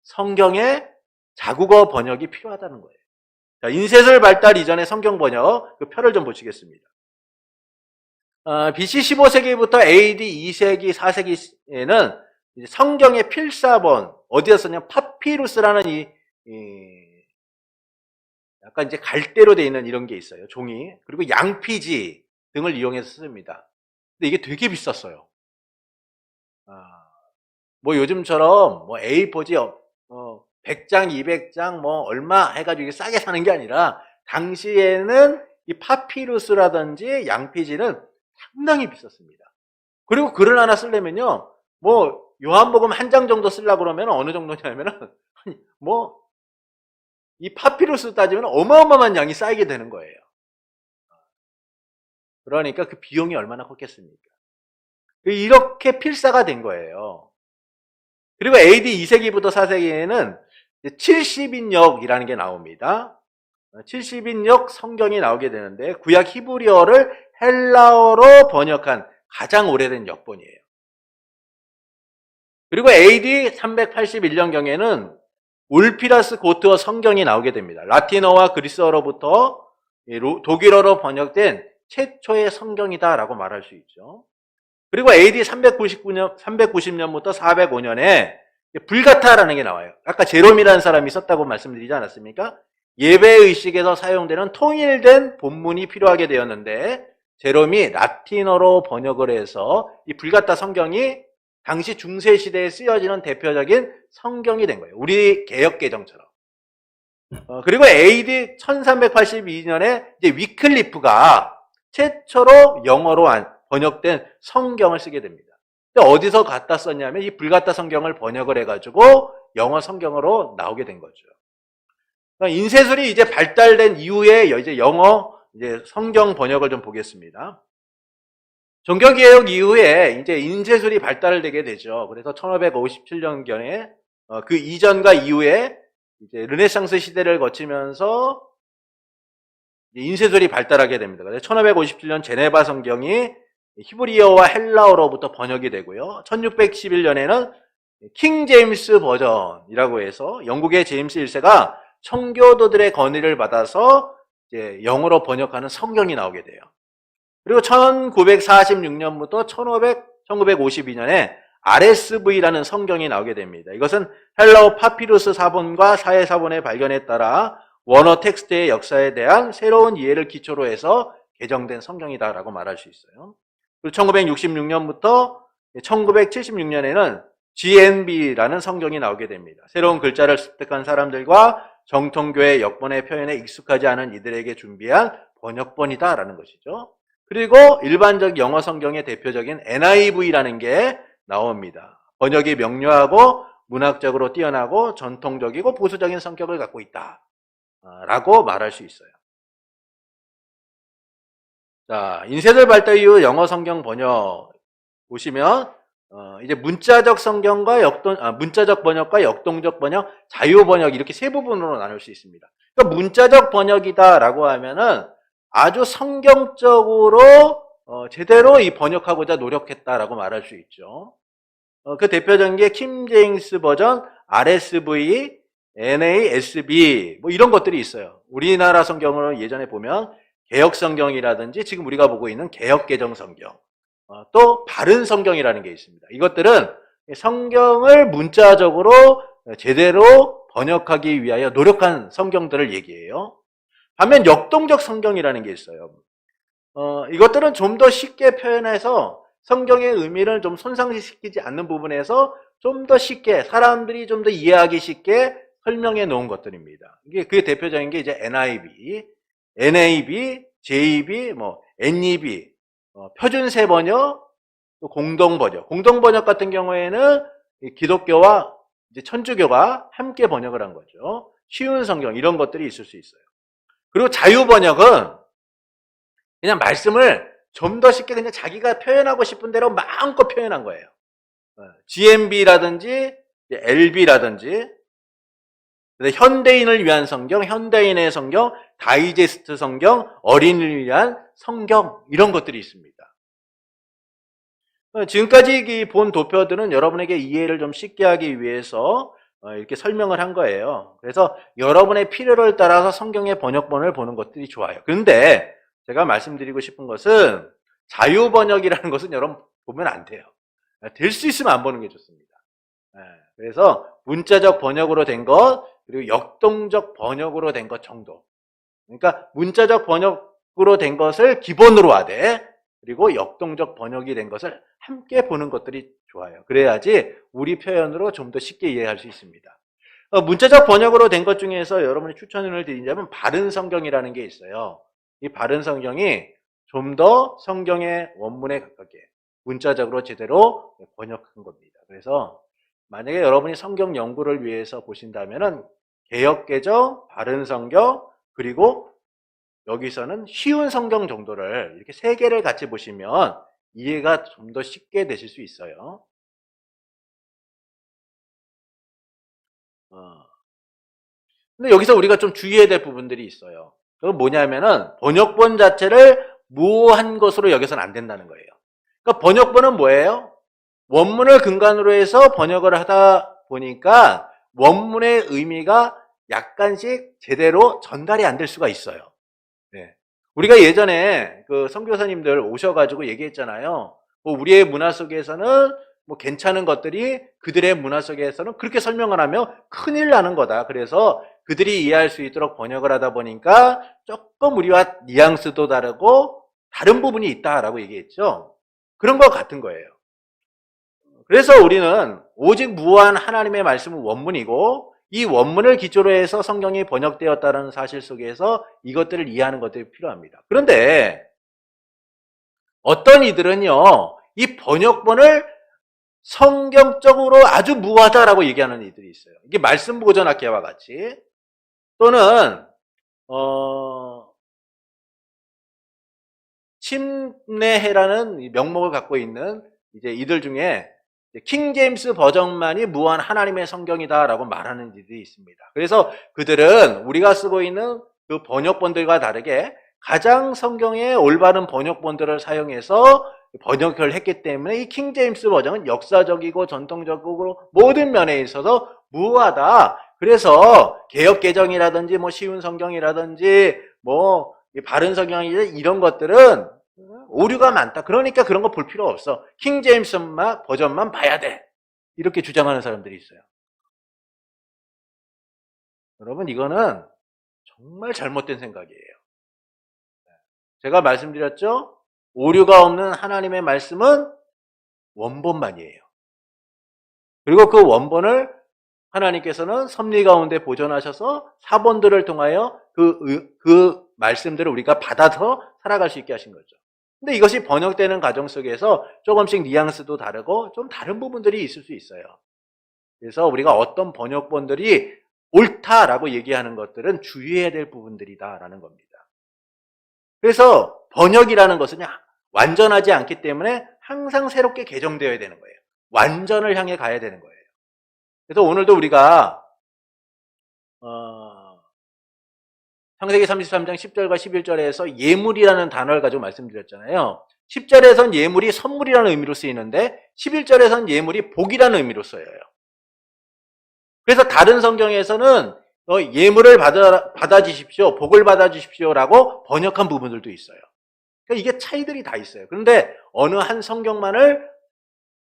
성경에 자국어 번역이 필요하다는 거예요. 자, 인쇄술 발달 이전의 성경 번역, 그 표를 좀 보시겠습니다. BC 15세기부터 AD 2세기, 4세기에는 이제 성경의 필사본, 어디였었냐? 파피루스라는 약간 이제 갈대로 되어 있는 이런 게 있어요. 종이. 그리고 양피지 등을 이용해서 씁니다. 근데 이게 되게 비쌌어요. 뭐 요즘처럼 뭐 A4지 100장, 200장 뭐 얼마 해가지고 이게 싸게 사는 게 아니라 당시에는 이 파피루스라든지 양피지는 상당히 비쌌습니다. 그리고 글을 하나 쓰려면요, 뭐 요한복음 한 장 정도 쓰려고 그러면 어느 정도냐면은 뭐 이 파피루스 따지면 어마어마한 양이 쌓이게 되는 거예요. 그러니까 그 비용이 얼마나 컸겠습니까? 이렇게 필사가 된 거예요. 그리고 AD 2세기부터 4세기에는 70인역이라는 게 나옵니다. 70인역 성경이 나오게 되는데 구약 히브리어를 헬라어로 번역한 가장 오래된 역본이에요. 그리고 AD 381년경에는 울피라스 고트어 성경이 나오게 됩니다. 라틴어와 그리스어로부터 독일어로 번역된 최초의 성경이다라고 말할 수 있죠. 그리고 AD 390년부터 405년에 불가타라는 게 나와요. 아까 제롬이라는 사람이 썼다고 말씀드리지 않았습니까? 예배의식에서 사용되는 통일된 본문이 필요하게 되었는데 제롬이 라틴어로 번역을 해서 이 불가타 성경이 당시 중세시대에 쓰여지는 대표적인 성경이 된 거예요. 우리 개역개정처럼. 그리고 AD 1382년에 이제 위클리프가 최초로 영어로 번역된 성경을 쓰게 됩니다. 근데 어디서 갖다 썼냐면 이 불가타 성경을 번역을 해가지고 영어 성경으로 나오게 된 거죠. 인쇄술이 이제 발달된 이후에 이제 영어 이제 성경 번역을 좀 보겠습니다. 종교개혁 이후에 이제 인쇄술이 발달되게 되죠. 그래서 1557년경에 그 이전과 이후에 이제 르네상스 시대를 거치면서 인쇄술이 발달하게 됩니다. 그래서 1557년 제네바 성경이 히브리어와 헬라어로부터 번역이 되고요. 1611년에는 킹 제임스 버전이라고 해서 영국의 제임스 1세가 청교도들의 건의를 받아서 이제 영어로 번역하는 성경이 나오게 돼요. 그리고 1946년부터 1952년에 RSV라는 성경이 나오게 됩니다. 이것은 헬라어 파피루스 사본과 사회 사본의 발견에 따라 원어 텍스트의 역사에 대한 새로운 이해를 기초로 해서 개정된 성경이다라고 말할 수 있어요. 그리고 1966년부터 1976년에는 GNB라는 성경이 나오게 됩니다. 새로운 글자를 습득한 사람들과 정통교회 역본의 표현에 익숙하지 않은 이들에게 준비한 번역본이다라는 것이죠. 그리고 일반적 영어 성경의 대표적인 NIV라는 게 나옵니다. 번역이 명료하고 문학적으로 뛰어나고 전통적이고 보수적인 성격을 갖고 있다 라고 말할 수 있어요. 자, 인쇄술 발달 이후 영어 성경 번역 보시면 이제 문자적 성경과 문자적 번역과 역동적 번역, 자유 번역 이렇게 세 부분으로 나눌 수 있습니다. 그러니까 문자적 번역이다라고 하면은 아주 성경적으로 제대로 이 번역하고자 노력했다라고 말할 수 있죠. 그 대표적인 게 킹 제임스 버전, RSV, NASB 뭐 이런 것들이 있어요. 우리나라 성경을 예전에 보면 개역 성경이라든지 지금 우리가 보고 있는 개역 개정 성경, 또 바른 성경이라는 게 있습니다. 이것들은 성경을 문자적으로 제대로 번역하기 위하여 노력한 성경들을 얘기해요. 반면 역동적 성경이라는 게 있어요. 이것들은 좀 더 쉽게 표현해서 성경의 의미를 좀 손상시키지 않는 부분에서 좀 더 쉽게 사람들이 좀 더 이해하기 쉽게 설명해 놓은 것들입니다. 이게 그게 대표적인 게 이제 NIV, NAB, JB, 뭐 NEB, 표준세 번역, 또 공동 번역. 공동 번역 같은 경우에는 기독교와 이제 천주교가 함께 번역을 한 거죠. 쉬운 성경 이런 것들이 있을 수 있어요. 그리고 자유 번역은 그냥 말씀을 좀 더 쉽게 그냥 자기가 표현하고 싶은 대로 마음껏 표현한 거예요. GMB라든지 LB라든지 현대인을 위한 성경, 현대인의 성경, 다이제스트 성경, 어린이를 위한 성경 이런 것들이 있습니다. 지금까지 본 도표들은 여러분에게 이해를 좀 쉽게 하기 위해서 이렇게 설명을 한 거예요. 그래서 여러분의 필요를 따라서 성경의 번역본을 보는 것들이 좋아요. 그런데 제가 말씀드리고 싶은 것은 자유번역이라는 것은 여러분 보면 안 돼요. 될 수 있으면 안 보는 게 좋습니다. 예, 그래서 문자적 번역으로 된 것, 그리고 역동적 번역으로 된 것 정도. 그러니까 문자적 번역으로 된 것을 기본으로 하되, 그리고 역동적 번역이 된 것을 함께 보는 것들이 좋아요. 그래야지 우리 표현으로 좀 더 쉽게 이해할 수 있습니다. 문자적 번역으로 된 것 중에서 여러분이 추천을 드리자면 바른 성경이라는 게 있어요. 이 바른 성경이 좀 더 성경의 원문에 가깝게 문자적으로 제대로 번역한 겁니다. 그래서 만약에 여러분이 성경 연구를 위해서 보신다면은 개역개정, 바른 성경, 그리고 여기서는 쉬운 성경 정도를 이렇게 세 개를 같이 보시면 이해가 좀 더 쉽게 되실 수 있어요. 근데 여기서 우리가 좀 주의해야 될 부분들이 있어요. 그건 뭐냐면은 번역본 자체를 무한 것으로 여겨서는 안 된다는 거예요. 그러니까 번역본은 뭐예요? 원문을 근간으로 해서 번역을 하다 보니까 원문의 의미가 약간씩 제대로 전달이 안 될 수가 있어요. 네. 우리가 예전에 그 선교사님들 오셔가지고 얘기했잖아요. 뭐 우리의 문화 속에서는 뭐 괜찮은 것들이 그들의 문화 속에서는 그렇게 설명을 하면 큰일 나는 거다. 그래서 그들이 이해할 수 있도록 번역을 하다 보니까 조금 우리와 뉘앙스도 다르고 다른 부분이 있다라고 얘기했죠. 그런 것 같은 거예요. 그래서 우리는 오직 무한 하나님의 말씀은 원문이고 이 원문을 기초로 해서 성경이 번역되었다는 사실 속에서 이것들을 이해하는 것들이 필요합니다. 그런데 어떤 이들은요, 이 번역본을 성경적으로 아주 무하다라고 얘기하는 이들이 있어요. 이게 말씀 보존학계와 같이 또는 침례해라는 명목을 갖고 있는 이제 이들 중에 킹 제임스 버전만이 무한 하나님의 성경이다라고 말하는 이들이 있습니다. 그래서 그들은 우리가 쓰고 있는 그 번역본들과 다르게 가장 성경의 올바른 번역본들을 사용해서 번역을 했기 때문에 이 킹 제임스 버전은 역사적이고 전통적이고 모든 면에 있어서 무하다. 그래서 개역 개정이라든지 뭐 쉬운 성경이라든지 뭐 바른 성경이라든지 이런 것들은 오류가 많다. 그러니까 그런 거 볼 필요 없어. 킹 제임스 버전만 봐야 돼. 이렇게 주장하는 사람들이 있어요. 여러분 이거는 정말 잘못된 생각이에요. 제가 말씀드렸죠? 오류가 없는 하나님의 말씀은 원본만이에요. 그리고 그 원본을 하나님께서는 섭리 가운데 보존하셔서 사본들을 통하여 그 말씀들을 우리가 받아서 살아갈 수 있게 하신 거죠. 근데 이것이 번역되는 과정 속에서 조금씩 뉘앙스도 다르고 좀 다른 부분들이 있을 수 있어요. 그래서 우리가 어떤 번역본들이 옳다라고 얘기하는 것들은 주의해야 될 부분들이다라는 겁니다. 그래서 번역이라는 것은 완전하지 않기 때문에 항상 새롭게 개정되어야 되는 거예요. 완전을 향해 가야 되는 거예요. 그래서 오늘도 우리가 창세기 33장 10절과 11절에서 예물이라는 단어를 가지고 말씀드렸잖아요. 10절에선 예물이 선물이라는 의미로 쓰이는데 11절에선 예물이 복이라는 의미로 쓰여요. 그래서 다른 성경에서는 예물을 받아주십시오, 복을 받아주십시오라고 번역한 부분들도 있어요. 그러니까 이게 차이들이 다 있어요. 그런데 어느 한 성경만을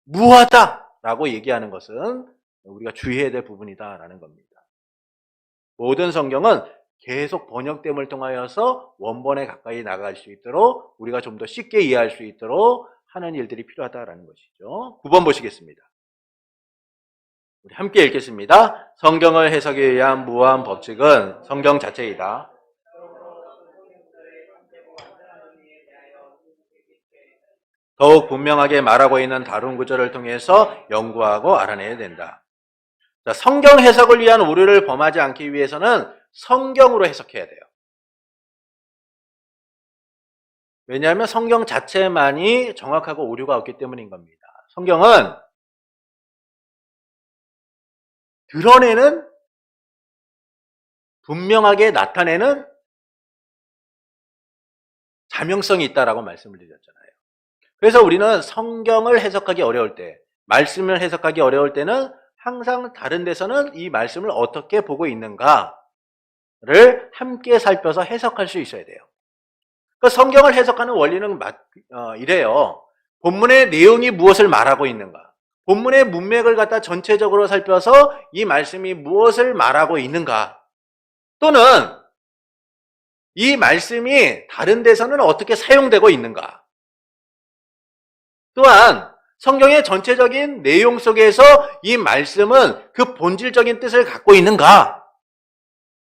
무하다라고 얘기하는 것은 우리가 주의해야 될 부분이다라는 겁니다. 모든 성경은 계속 번역됨을 통하여서 원본에 가까이 나갈 수 있도록 우리가 좀 더 쉽게 이해할 수 있도록 하는 일들이 필요하다라는 것이죠. 9번 보시겠습니다. 우리 함께 읽겠습니다. 성경을 해석에 의한 무한 법칙은 성경 자체이다. 더욱 분명하게 말하고 있는 다른 구절을 통해서 연구하고 알아내야 된다. 자, 성경 해석을 위한 오류를 범하지 않기 위해서는 성경으로 해석해야 돼요. 왜냐하면 성경 자체만이 정확하고 오류가 없기 때문인 겁니다. 성경은 드러내는, 분명하게 나타내는 자명성이 있다라고 말씀을 드렸잖아요. 그래서 우리는 성경을 해석하기 어려울 때, 말씀을 해석하기 어려울 때는 항상 다른 데서는 이 말씀을 어떻게 보고 있는가를 함께 살펴서 해석할 수 있어야 돼요. 그 성경을 해석하는 원리는 이래요. 본문의 내용이 무엇을 말하고 있는가? 본문의 문맥을 갖다 전체적으로 살펴서 이 말씀이 무엇을 말하고 있는가, 또는 이 말씀이 다른 데서는 어떻게 사용되고 있는가, 또한 성경의 전체적인 내용 속에서 이 말씀은 그 본질적인 뜻을 갖고 있는가,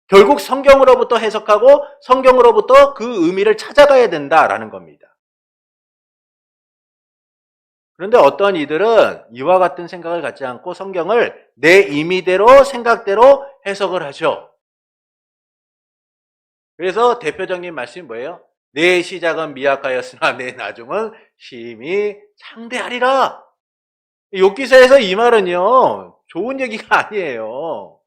결국 성경으로부터 해석하고 성경으로부터 그 의미를 찾아가야 된다라는 겁니다. 그런데 어떤 이들은 이와 같은 생각을 갖지 않고 성경을 내 임의대로 생각대로 해석을 하죠. 그래서 대표적인 말씀이 뭐예요? 내 시작은 미약하였으나 내 나중은 심히 창대하리라. 욥기서에서 이 말은요, 좋은 얘기가 아니에요.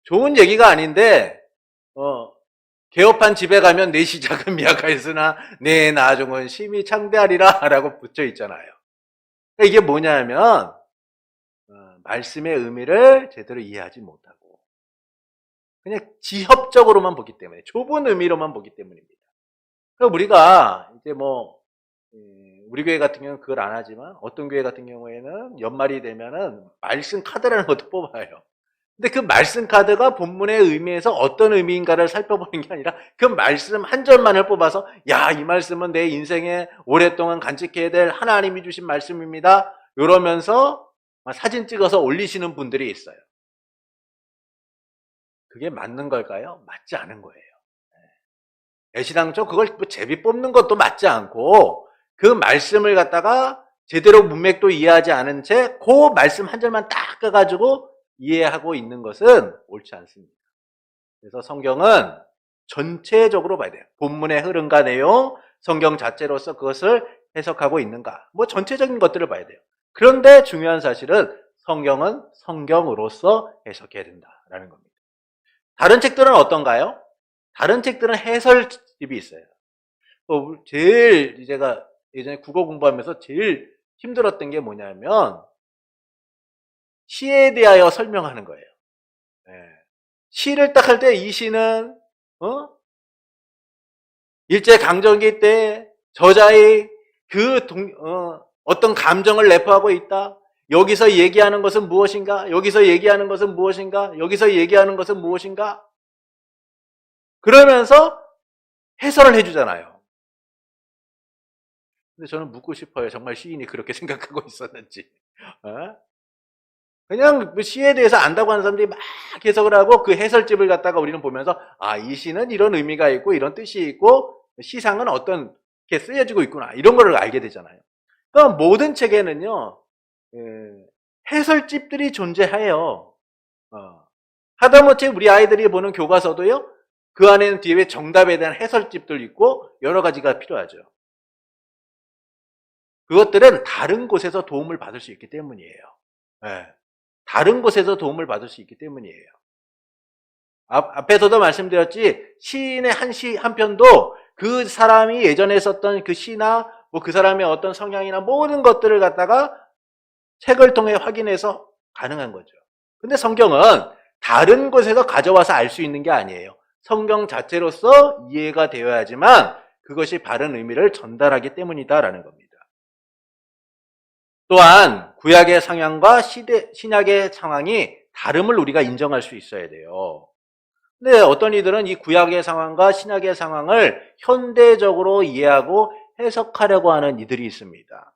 좋은 얘기가 아닌데, 개업한 집에 가면 내 시작은 미약하였으나 내 나중은 심히 창대하리라 라고 붙여 있잖아요. 이게 뭐냐면 말씀의 의미를 제대로 이해하지 못하고 그냥 지협적으로만 보기 때문에, 좁은 의미로만 보기 때문입니다. 그러니까 우리가 이제 우리 교회 같은 경우는 그걸 안 하지만 어떤 교회 같은 경우에는 연말이 되면은 말씀 카드라는 것도 뽑아요. 근데 그 말씀 카드가 본문의 의미에서 어떤 의미인가를 살펴보는 게 아니라 그 말씀 한 절만을 뽑아서, 야, 이 말씀은 내 인생에 오랫동안 간직해야 될 하나님이 주신 말씀입니다, 이러면서 사진 찍어서 올리시는 분들이 있어요. 그게 맞는 걸까요? 맞지 않은 거예요. 애시당초 그걸 제비 뽑는 것도 맞지 않고, 그 말씀을 갖다가 제대로 문맥도 이해하지 않은 채 그 말씀 한 절만 딱 꺼가지고 이해하고 있는 것은 옳지 않습니다. 그래서 성경은 전체적으로 봐야 돼요. 본문의 흐름과 내용, 성경 자체로서 그것을 해석하고 있는가, 전체적인 것들을 봐야 돼요. 그런데 중요한 사실은 성경은 성경으로서 해석해야 된다라는 겁니다. 다른 책들은 어떤가요? 다른 책들은 해설집이 있어요. 제일 제가 예전에 국어 공부하면서 제일 힘들었던 게 뭐냐면 시에 대하여 설명하는 거예요. 시를 딱 할 때 이 시는 일제강점기 때 저자의 어떤 감정을 내포하고 있다. 여기서 얘기하는 것은 무엇인가? 여기서 얘기하는 것은 무엇인가? 여기서 얘기하는 것은 무엇인가? 그러면서 해설을 해주잖아요. 근데 저는 묻고 싶어요. 정말 시인이 그렇게 생각하고 있었는지. 그냥 시에 대해서 안다고 하는 사람들이 막 해석을 하고 그 해설집을 갖다가 우리는 보면서, 이 시는 이런 의미가 있고 이런 뜻이 있고 시상은 어떤 게 쓰여지고 있구나, 이런 거를 알게 되잖아요. 그러니까 모든 책에는요, 해설집들이 존재해요. 하다못해 우리 아이들이 보는 교과서도요, 그 안에는 뒤에 정답에 대한 해설집들 있고 여러 가지가 필요하죠. 그것들은 다른 곳에서 도움을 받을 수 있기 때문이에요. 다른 곳에서 도움을 받을 수 있기 때문이에요. 앞에서도 말씀드렸지, 시인의 한 편도 그 사람이 예전에 썼던 그 시나 그 사람의 어떤 성향이나 모든 것들을 갖다가 책을 통해 확인해서 가능한 거죠. 근데 성경은 다른 곳에서 가져와서 알 수 있는 게 아니에요. 성경 자체로서 이해가 되어야지만 그것이 바른 의미를 전달하기 때문이다라는 겁니다. 또한 구약의 상황과 신약의 상황이 다름을 우리가 인정할 수 있어야 돼요. 근데 어떤 이들은 이 구약의 상황과 신약의 상황을 현대적으로 이해하고 해석하려고 하는 이들이 있습니다.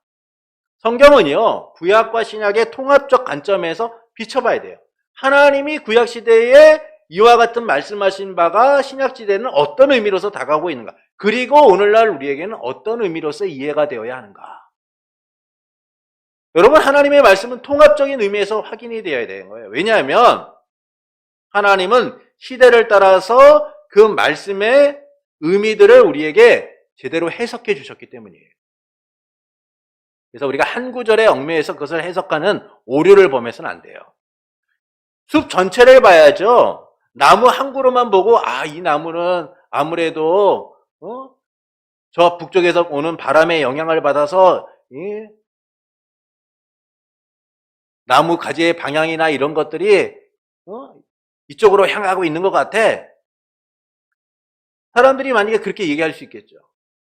성경은요, 구약과 신약의 통합적 관점에서 비춰봐야 돼요. 하나님이 구약 시대에 이와 같은 말씀하신 바가 신약 시대에는 어떤 의미로서 다가오고 있는가, 그리고 오늘날 우리에게는 어떤 의미로서 이해가 되어야 하는가. 여러분, 하나님의 말씀은 통합적인 의미에서 확인이 되어야 되는 거예요. 왜냐하면 하나님은 시대를 따라서 그 말씀의 의미들을 우리에게 제대로 해석해 주셨기 때문이에요. 그래서 우리가 한 구절에 얽매여서 그것을 해석하는 오류를 범해서는 안 돼요. 숲 전체를 봐야죠. 나무 한 그루만 보고, 이 나무는 아무래도 저 북쪽에서 오는 바람의 영향을 받아서 나무 가지의 방향이나 이런 것들이 이쪽으로 향하고 있는 것 같아. 사람들이 만약에 그렇게 얘기할 수 있겠죠.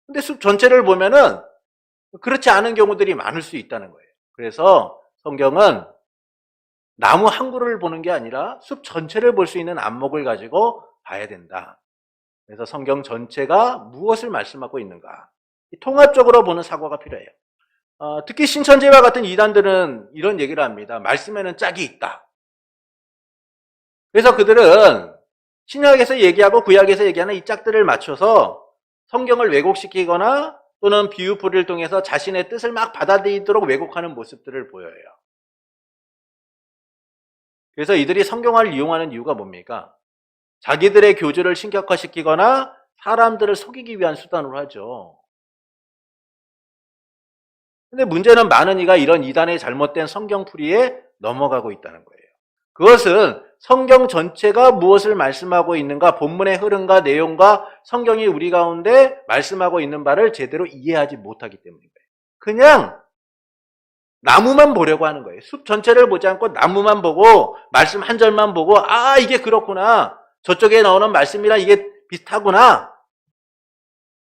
근데 숲 전체를 보면은 그렇지 않은 경우들이 많을 수 있다는 거예요. 그래서 성경은 나무 한 그루를 보는 게 아니라 숲 전체를 볼 수 있는 안목을 가지고 봐야 된다. 그래서 성경 전체가 무엇을 말씀하고 있는가, 통합적으로 보는 사고가 필요해요. 특히 신천지와 같은 이단들은 이런 얘기를 합니다. 말씀에는 짝이 있다. 그래서 그들은 신약에서 얘기하고 구약에서 얘기하는 이 짝들을 맞춰서 성경을 왜곡시키거나 또는 비유풀이를 통해서 자신의 뜻을 막 받아들이도록 왜곡하는 모습들을 보여요. 그래서 이들이 성경을 이용하는 이유가 뭡니까? 자기들의 교주를 신격화시키거나 사람들을 속이기 위한 수단으로 하죠. 근데 문제는 많은 이가 이런 이단의 잘못된 성경풀이에 넘어가고 있다는 거예요. 그것은 성경 전체가 무엇을 말씀하고 있는가, 본문의 흐름과 내용과 성경이 우리 가운데 말씀하고 있는 바를 제대로 이해하지 못하기 때문인 거예요. 그냥 나무만 보려고 하는 거예요. 숲 전체를 보지 않고 나무만 보고 말씀 한 절만 보고 이게 그렇구나. 저쪽에 나오는 말씀이랑 이게 비슷하구나.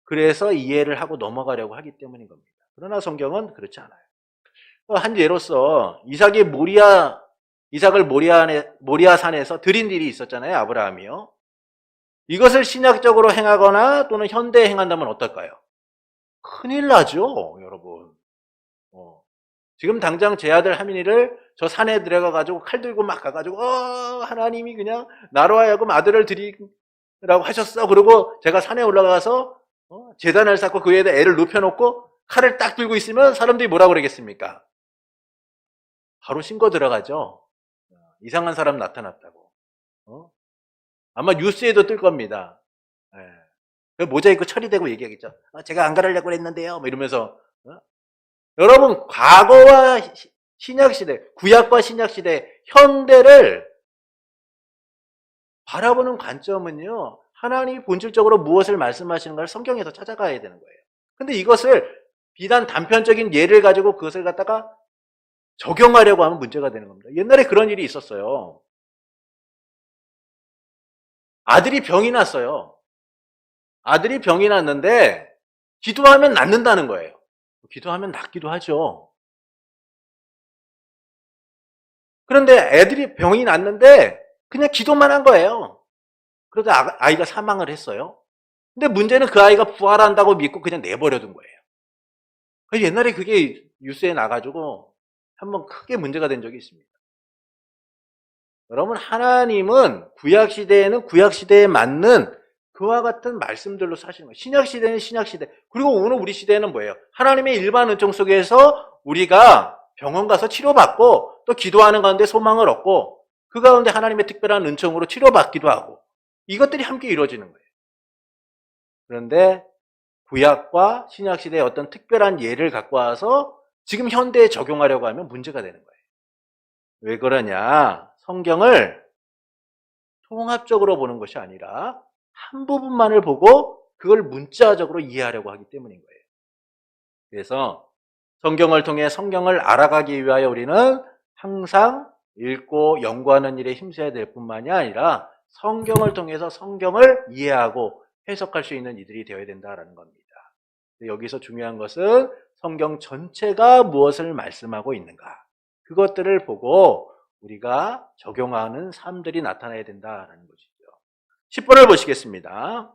그래서 이해를 하고 넘어가려고 하기 때문인 겁니다. 그러나 성경은 그렇지 않아요. 한 예로서 이삭을 모리아 산에서 드린 일이 있었잖아요. 아브라함이요. 이것을 신약적으로 행하거나 또는 현대에 행한다면 어떨까요? 큰일 나죠, 여러분. 지금 당장 제 아들 하민이를 저 산에 들어가가지고 칼 들고 막 가가지고 하나님이 그냥 나로 하여금 아들을 드리라고 하셨어. 그리고 제가 산에 올라가서 제단을 쌓고 그 위에다 애를 눕혀놓고 칼을 딱 들고 있으면 사람들이 뭐라고 그러겠습니까? 바로 신고 들어가죠. 이상한 사람 나타났다고. 아마 뉴스에도 뜰 겁니다. 모자이크 처리되고 얘기하겠죠. 제가 안 가려고 그랬는데요. 뭐 이러면서. 여러분, 과거와 신약시대, 구약과 신약시대, 현대를 바라보는 관점은요, 하나님이 본질적으로 무엇을 말씀하시는가를 성경에서 찾아가야 되는 거예요. 근데 이것을 비단 단편적인 예를 가지고 그것을 갖다가 적용하려고 하면 문제가 되는 겁니다. 옛날에 그런 일이 있었어요. 아들이 병이 났어요. 아들이 병이 났는데 기도하면 낫는다는 거예요. 기도하면 낫기도 하죠. 그런데 애들이 병이 났는데 그냥 기도만 한 거예요. 그러다 아이가 사망을 했어요. 근데 문제는 그 아이가 부활한다고 믿고 그냥 내버려둔 거예요. 옛날에 그게 뉴스에 나가지고 한번 크게 문제가 된 적이 있습니다. 여러분, 하나님은 구약시대에는 구약시대에 맞는 그와 같은 말씀들로 사시는 거예요. 신약시대는 신약시대. 그리고 오늘 우리 시대는 뭐예요? 하나님의 일반 은총 속에서 우리가 병원 가서 치료받고 또 기도하는 가운데 소망을 얻고 그 가운데 하나님의 특별한 은총으로 치료받기도 하고 이것들이 함께 이루어지는 거예요. 그런데 구약과 신약시대의 어떤 특별한 예를 갖고 와서 지금 현대에 적용하려고 하면 문제가 되는 거예요. 왜 그러냐? 성경을 통합적으로 보는 것이 아니라 한 부분만을 보고 그걸 문자적으로 이해하려고 하기 때문인 거예요. 그래서 성경을 통해 성경을 알아가기 위하여 우리는 항상 읽고 연구하는 일에 힘써야 될 뿐만이 아니라 성경을 통해서 성경을 이해하고 해석할 수 있는 이들이 되어야 된다는 겁니다. 여기서 중요한 것은 성경 전체가 무엇을 말씀하고 있는가, 그것들을 보고 우리가 적용하는 삶들이 나타나야 된다는 것이죠. 10번을 보시겠습니다.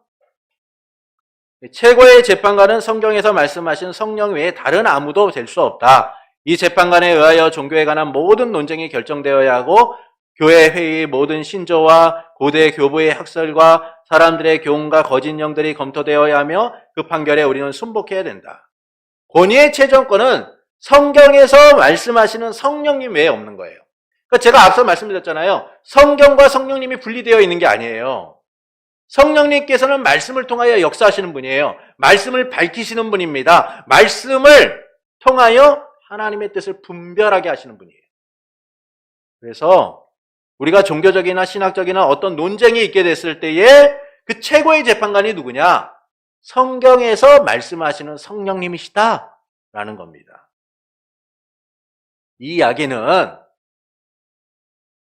최고의 재판관은 성경에서 말씀하신 성령 외에 다른 아무도 될 수 없다. 이 재판관에 의하여 종교에 관한 모든 논쟁이 결정되어야 하고 교회 회의, 모든 신조와 고대 교부의 학설과 사람들의 교훈과 거짓 영들이 검토되어야 하며 그 판결에 우리는 순복해야 된다. 권위의 최종권은 성경에서 말씀하시는 성령님 외에 없는 거예요. 그러니까 제가 앞서 말씀드렸잖아요. 성경과 성령님이 분리되어 있는 게 아니에요. 성령님께서는 말씀을 통하여 역사하시는 분이에요. 말씀을 밝히시는 분입니다. 말씀을 통하여 하나님의 뜻을 분별하게 하시는 분이에요. 그래서 우리가 종교적이나 신학적이나 어떤 논쟁이 있게 됐을 때에 그 최고의 재판관이 누구냐? 성경에서 말씀하시는 성령님이시다라는 겁니다. 이 이야기는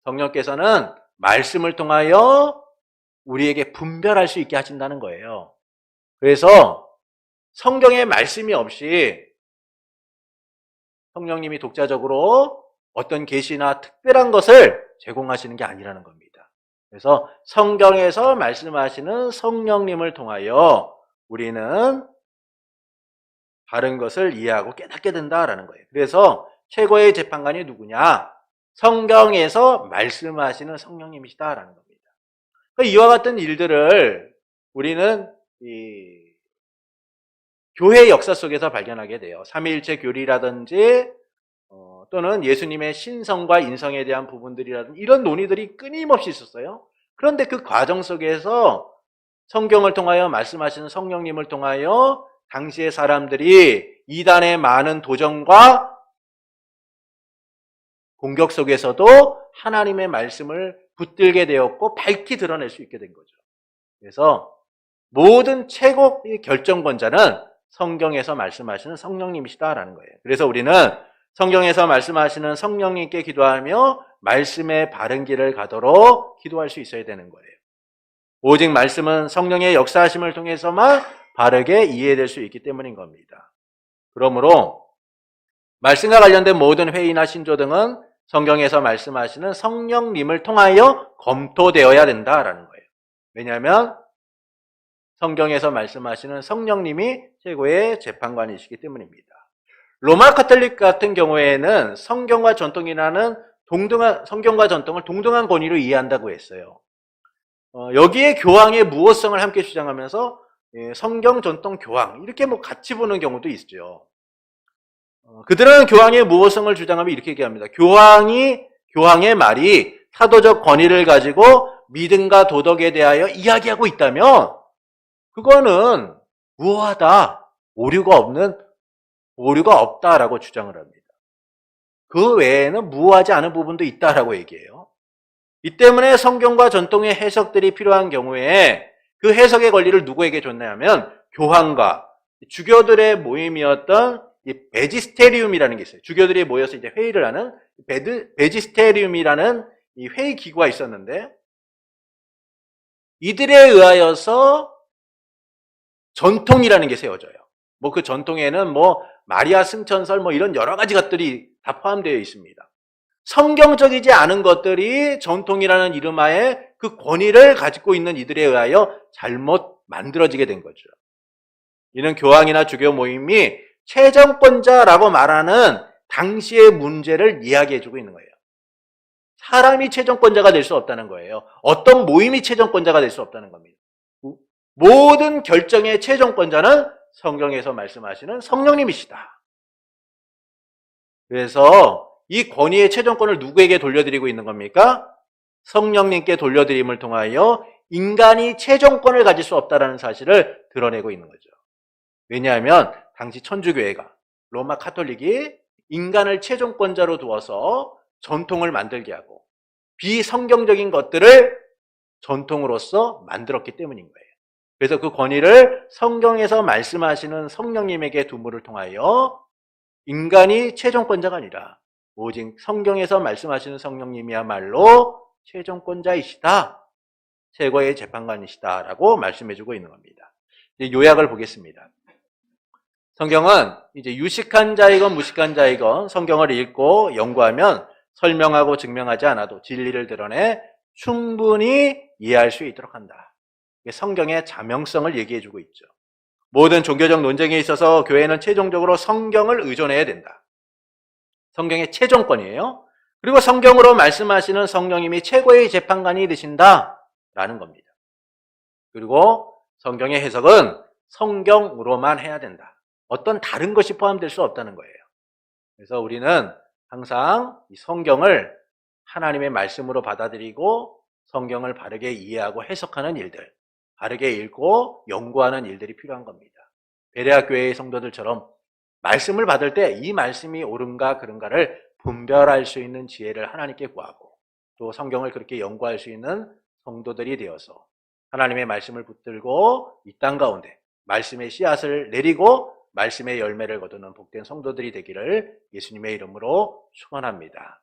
성령께서는 말씀을 통하여 우리에게 분별할 수 있게 하신다는 거예요. 그래서 성경에 말씀이 없이 성령님이 독자적으로 어떤 계시나 특별한 것을 제공하시는 게 아니라는 겁니다. 그래서 성경에서 말씀하시는 성령님을 통하여 우리는 바른 것을 이해하고 깨닫게 된다라는 거예요. 그래서 최고의 재판관이 누구냐? 성경에서 말씀하시는 성령님이시다라는 겁니다. 그러니까 이와 같은 일들을 우리는 이 교회 역사 속에서 발견하게 돼요. 삼위일체 교리라든지 또는 예수님의 신성과 인성에 대한 부분들이라든지 이런 논의들이 끊임없이 있었어요. 그런데 그 과정 속에서 성경을 통하여 말씀하시는 성령님을 통하여 당시의 사람들이 이단의 많은 도전과 공격 속에서도 하나님의 말씀을 붙들게 되었고 밝히 드러낼 수 있게 된 거죠. 그래서 모든 최고의 결정권자는 성경에서 말씀하시는 성령님이시다라는 거예요. 그래서 우리는 성경에서 말씀하시는 성령님께 기도하며 말씀의 바른 길을 가도록 기도할 수 있어야 되는 거예요. 오직 말씀은 성령의 역사하심을 통해서만 바르게 이해될 수 있기 때문인 겁니다. 그러므로 말씀과 관련된 모든 회의나 신조 등은 성경에서 말씀하시는 성령님을 통하여 검토되어야 된다라는 거예요. 왜냐하면 성경에서 말씀하시는 성령님이 최고의 재판관이시기 때문입니다. 로마 카톨릭 같은 경우에는 성경과 전통이라는 성경과 전통을 동등한 권위로 이해한다고 했어요. 여기에 교황의 무호성을 함께 주장하면서 성경, 전통, 교황 이렇게 같이 보는 경우도 있죠. 그들은 교황의 무호성을 주장하면 이렇게 얘기합니다. 교황의 말이 사도적 권위를 가지고 믿음과 도덕에 대하여 이야기하고 있다면 그거는 무호하다, 오류가 없다라고 주장을 합니다. 그 외에는 무호하지 않은 부분도 있다라고 얘기해요. 이 때문에 성경과 전통의 해석들이 필요한 경우에 그 해석의 권리를 누구에게 줬냐면 교황과 주교들의 모임이었던 이 베지스테리움이라는 게 있어요. 주교들이 모여서 이제 회의를 하는 베지스테리움이라는 이 회의 기구가 있었는데 이들에 의하여서 전통이라는 게 세워져요. 그 전통에는 마리아 승천설 이런 여러 가지 것들이 다 포함되어 있습니다. 성경적이지 않은 것들이 전통이라는 이름하에 그 권위를 가지고 있는 이들에 의하여 잘못 만들어지게 된 거죠. 이는 교황이나 주교 모임이 최정권자라고 말하는 당시의 문제를 이야기해주고 있는 거예요. 사람이 최정권자가 될 수 없다는 거예요. 어떤 모임이 최정권자가 될 수 없다는 겁니다. 모든 결정의 최종권자는 성경에서 말씀하시는 성령님이시다. 그래서 이 권위의 최종권을 누구에게 돌려드리고 있는 겁니까? 성령님께 돌려드림을 통하여 인간이 최종권을 가질 수 없다는 사실을 드러내고 있는 거죠. 왜냐하면 당시 천주교회가 로마 카톨릭이 인간을 최종권자로 두어서 전통을 만들게 하고 비성경적인 것들을 전통으로서 만들었기 때문인 거예요. 그래서 그 권위를 성경에서 말씀하시는 성령님에게 두므를 통하여 인간이 최종권자가 아니라 오직 성경에서 말씀하시는 성령님이야말로 최종권자이시다. 최고의 재판관이시다라고 말씀해주고 있는 겁니다. 이제 요약을 보겠습니다. 성경은 이제 유식한 자이건 무식한 자이건 성경을 읽고 연구하면 설명하고 증명하지 않아도 진리를 드러내 충분히 이해할 수 있도록 한다. 성경의 자명성을 얘기해주고 있죠. 모든 종교적 논쟁에 있어서 교회는 최종적으로 성경을 의존해야 된다. 성경의 최종권이에요. 그리고 성경으로 말씀하시는 성령님이 최고의 재판관이 되신다라는 겁니다. 그리고 성경의 해석은 성경으로만 해야 된다. 어떤 다른 것이 포함될 수 없다는 거예요. 그래서 우리는 항상 이 성경을 하나님의 말씀으로 받아들이고 성경을 바르게 이해하고 해석하는 일들, 바르게 읽고 연구하는 일들이 필요한 겁니다. 베레아 교회의 성도들처럼 말씀을 받을 때 이 말씀이 옳은가 그른가를 분별할 수 있는 지혜를 하나님께 구하고 또 성경을 그렇게 연구할 수 있는 성도들이 되어서 하나님의 말씀을 붙들고 이 땅 가운데 말씀의 씨앗을 내리고 말씀의 열매를 거두는 복된 성도들이 되기를 예수님의 이름으로 축원합니다.